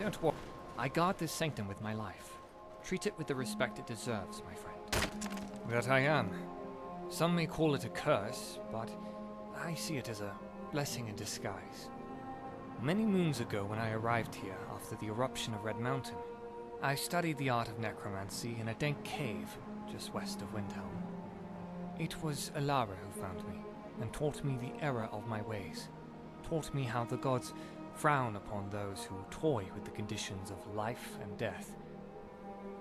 Don't worry. I guard this sanctum with my life. Treat it with the respect it deserves, my friend. That I am. Some may call it a curse, but I see it as a blessing in disguise. Many moons ago, when I arrived here after the eruption of Red Mountain, I studied the art of necromancy in a dank cave just west of Windhelm. It was Alara who found me and taught me the error of my ways, taught me how the gods frown upon those who toy with the conditions of life and death.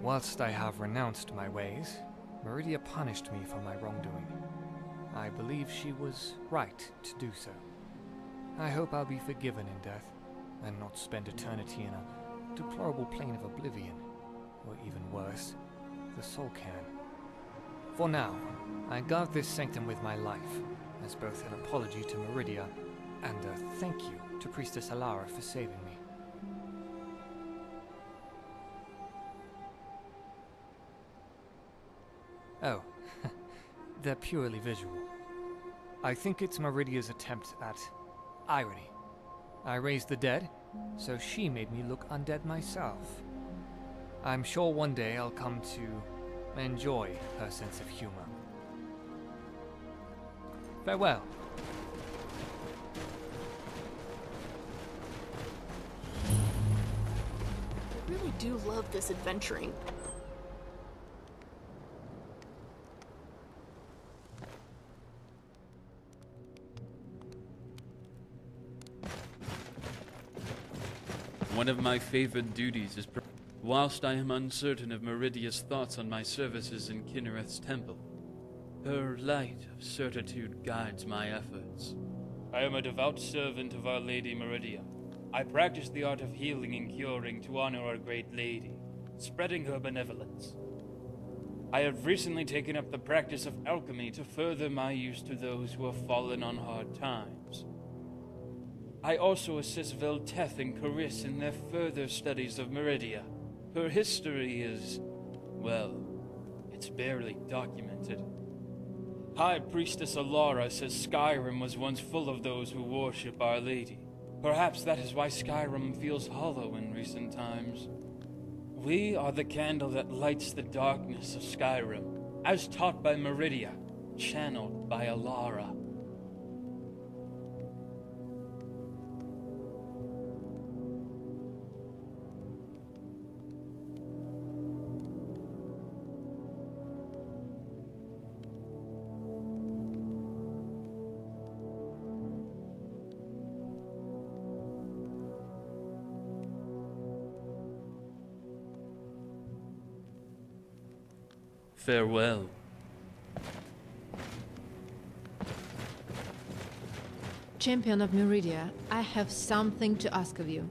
Whilst I have renounced my ways, Meridia punished me for my wrongdoing. I believe she was right to do so. I hope I'll be forgiven in death, and not spend eternity in a deplorable plane of oblivion, or even worse, the soul can. For now, I guard this sanctum with my life, as both an apology to Meridia and a thank you to Priestess Alara for saving me. Oh, they're purely visual. I think it's Meridia's attempt at irony. I raised the dead, so she made me look undead myself. I'm sure one day I'll come to enjoy her sense of humor. Farewell. I really do love this adventuring. One of my favorite duties is whilst I am uncertain of Meridia's thoughts on my services in Kinnereth's temple, her light of certitude guides my efforts. I am a devout servant of Our Lady Meridia. I practice the art of healing and curing to honor our great lady, spreading her benevolence. I have recently taken up the practice of alchemy to further my use to those who have fallen on hard times. I also assist Velteth and Caris in their further studies of Meridia. Her history is, well, it's barely documented. High Priestess Alara says Skyrim was once full of those who worship Our Lady. Perhaps that is why Skyrim feels hollow in recent times. We are the candle that lights the darkness of Skyrim, as taught by Meridia, channeled by Alara. Farewell. Champion of Meridia, I have something to ask of you.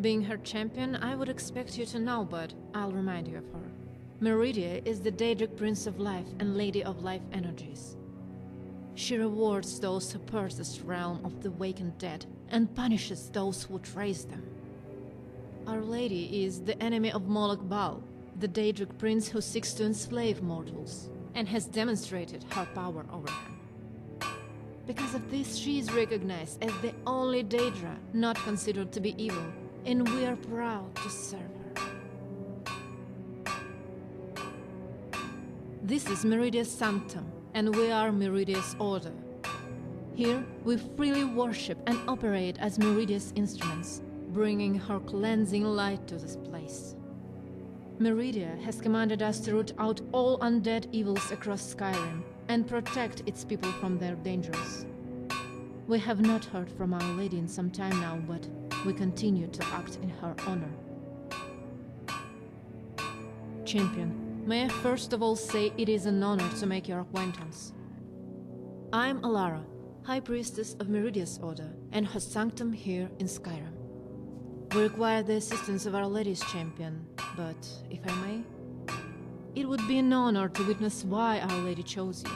Being her champion, I would expect you to know, but I'll remind you of her. Meridia is the Daedric Prince of Life and Lady of Life Energies. She rewards those who purge this realm of the wakened dead and punishes those who trace them. Our Lady is the enemy of Moloch Baal, the Daedric Prince who seeks to enslave mortals, and has demonstrated her power over them. Because of this, she is recognized as the only Daedra not considered to be evil, and we are proud to serve her. This is Meridia's sanctum, and we are Meridia's order. Here, we freely worship and operate as Meridia's instruments, bringing her cleansing light to this place. Meridia has commanded us to root out all undead evils across Skyrim and protect its people from their dangers. We have not heard from Our Lady in some time now, but we continue to act in her honor. Champion, may I first of all say it is an honor to make your acquaintance. I am Alara, High Priestess of Meridia's Order, and her sanctum here in Skyrim. We require the assistance of Our Lady's champion, but if I may, it would be an honor to witness why Our Lady chose you.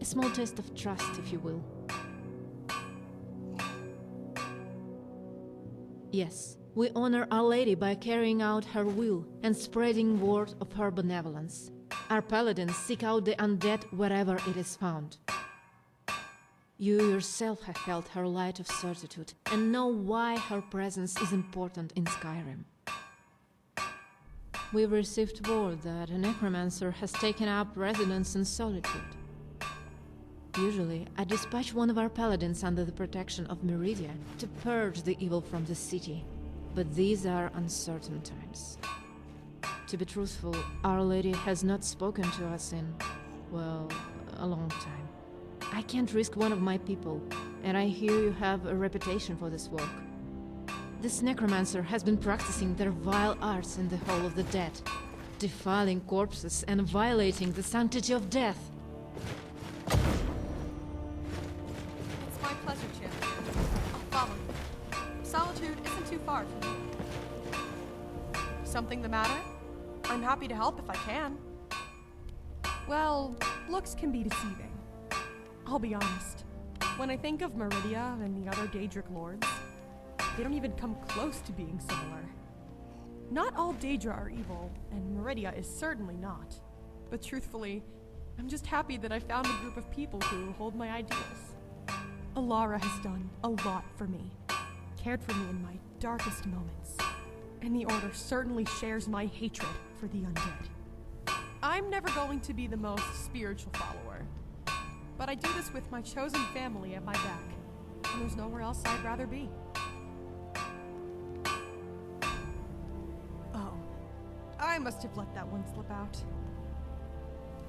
A small test of trust, if you will. Yes, we honor Our Lady by carrying out her will and spreading word of her benevolence. Our paladins seek out the undead wherever it is found. You yourself have felt her light of certitude and know why her presence is important in Skyrim. We've received word that a necromancer has taken up residence in Solitude. Usually, I dispatch one of our paladins under the protection of Meridia to purge the evil from the city, but these are uncertain times. To be truthful, Our Lady has not spoken to us in, well, a long time. I can't risk one of my people, and I hear you have a reputation for this work. This necromancer has been practicing their vile arts in the Hall of the Dead, defiling corpses and violating the sanctity of death. It's my pleasure, champion. I'll follow you. Solitude isn't too far from me. Something the matter? I'm happy to help if I can. Well, looks can be deceiving. I'll be honest. When I think of Meridia and the other Daedric lords, they don't even come close to being similar. Not all Daedra are evil, and Meridia is certainly not. But truthfully, I'm just happy that I found a group of people who hold my ideals. Alara has done a lot for me, cared for me in my darkest moments, and the Order certainly shares my hatred for the undead. I'm never going to be the most spiritual follower, but I do this with my chosen family at my back, and there's nowhere else I'd rather be. Oh, I must have let that one slip out.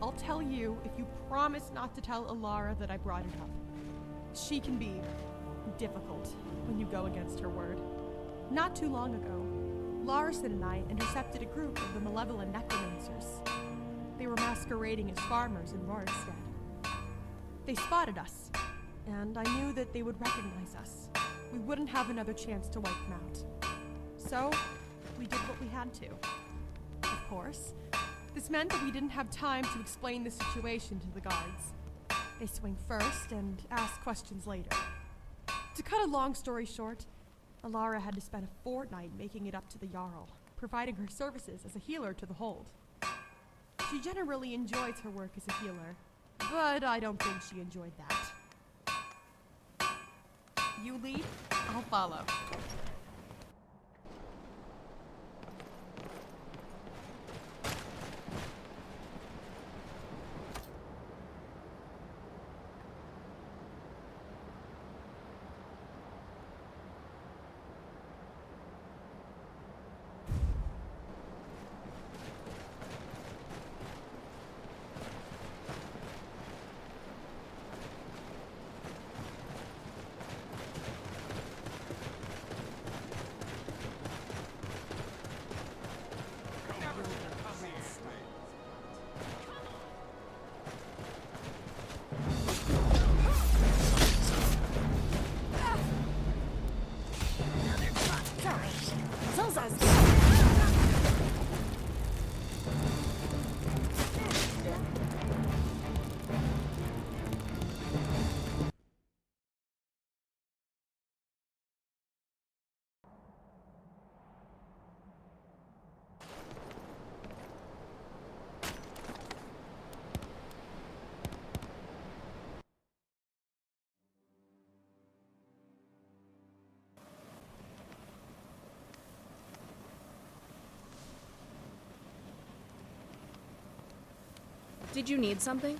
I'll tell you if you promise not to tell Alara that I brought it up. She can be difficult when you go against her word. Not too long ago, Larson and I intercepted a group of the malevolent necromancers. They were masquerading as farmers in Rorikstead. They spotted us, and I knew that they would recognize us. We wouldn't have another chance to wipe them out. So, we did what we had to. Of course, this meant that we didn't have time to explain the situation to the guards. They swing first and ask questions later. To cut a long story short, Alara had to spend a fortnight making it up to the Jarl, providing her services as a healer to the hold. She generally enjoys her work as a healer, but I don't think she enjoyed that. You lead, I'll follow. Did you need something?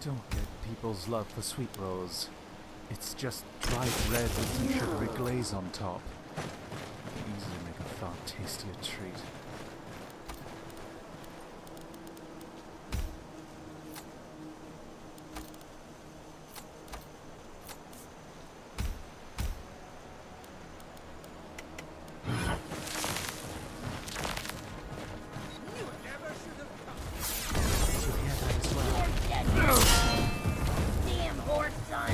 don't get people's love for sweet rolls. It's just dried bread with some sugary glaze on top. Can easily make a far tastier treat. Damn horse, son!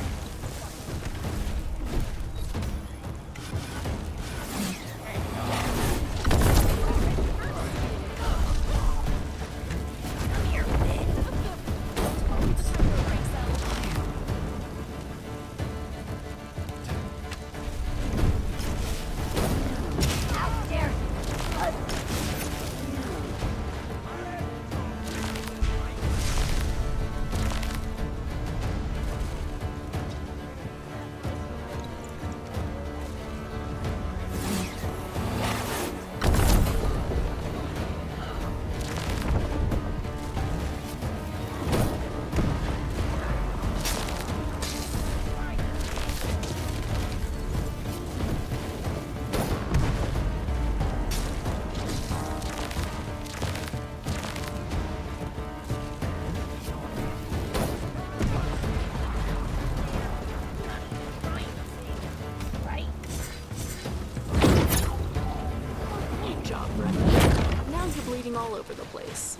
Bleeding all over the place.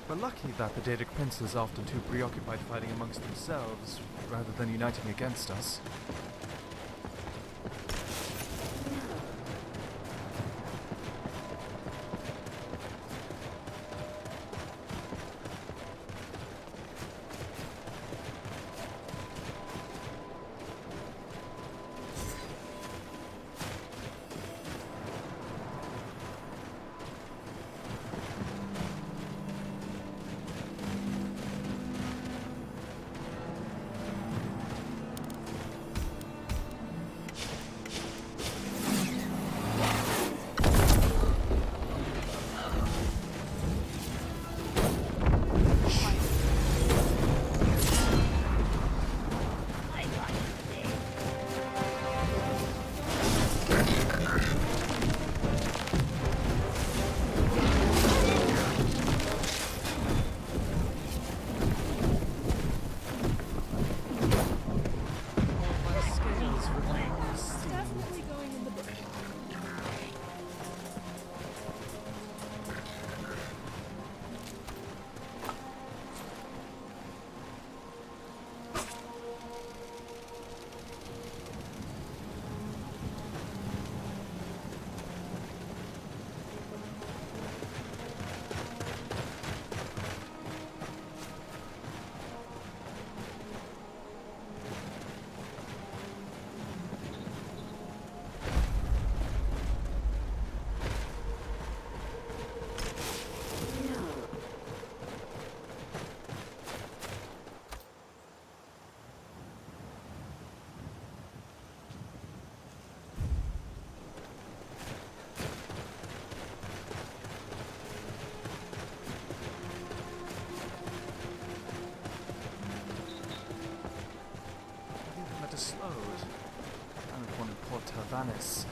We're lucky that the Daedic princes are often too preoccupied fighting amongst themselves, rather than uniting against us. Slowed. And one in Port Tavannis.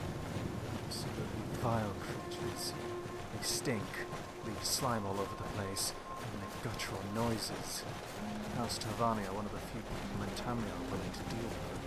Absolutely vile creatures. They stink, leave slime all over the place, and make guttural noises. House Tavani are one of the few people in Tamriel willing to deal with them.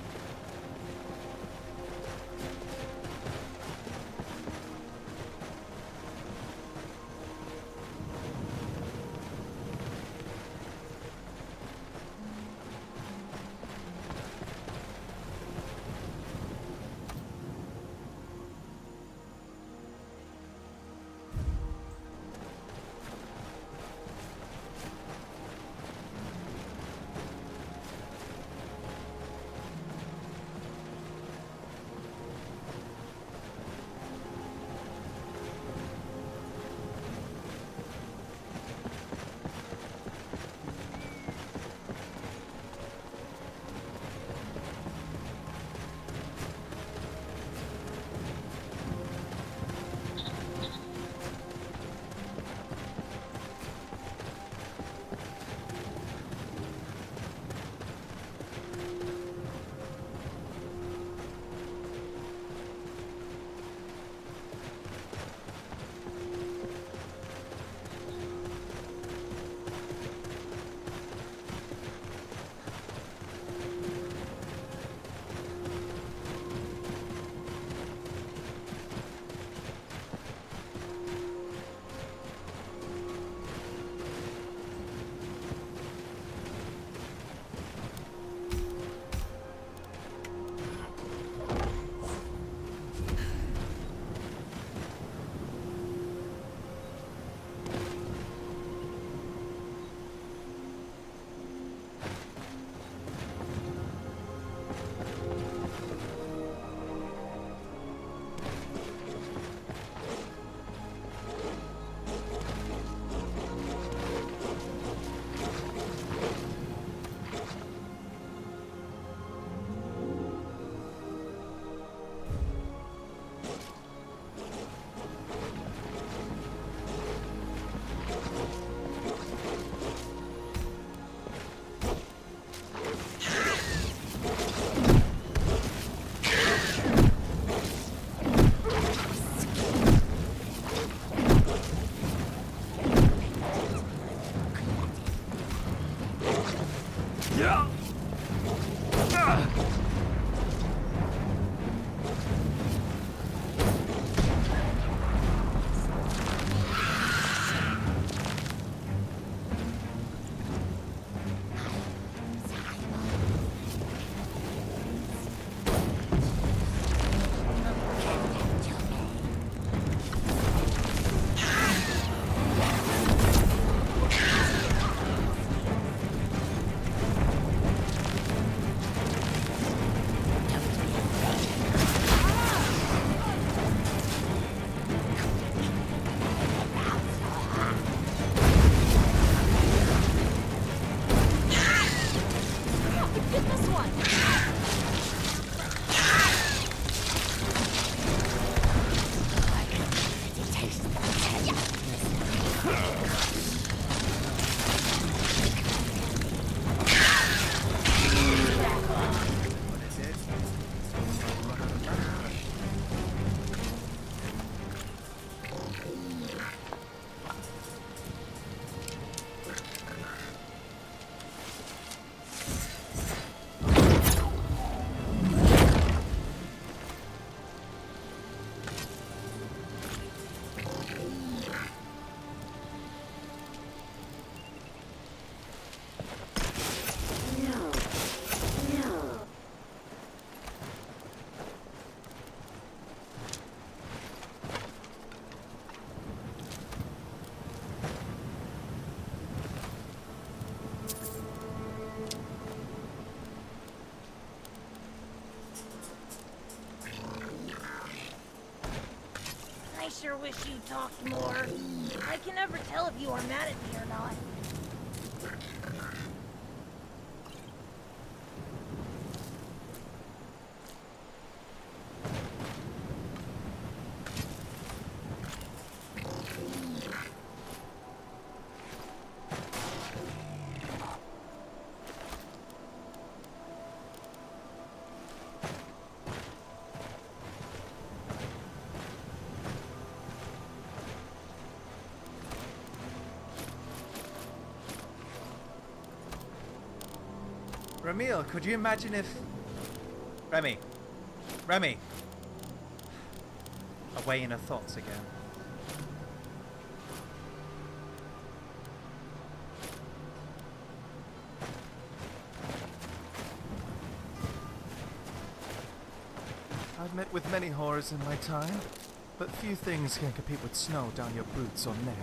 sure wish you talked more. I can never tell if you are mad at me or not. Ramil, could you imagine if... Remy. Away in her thoughts again. I've met with many horrors in my time, but few things can compete with snow down your boots or neck.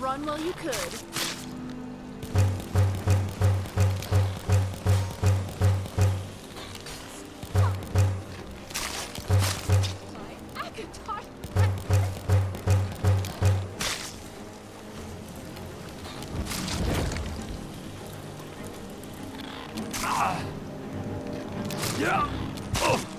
Run while you could. Yeah. Oh.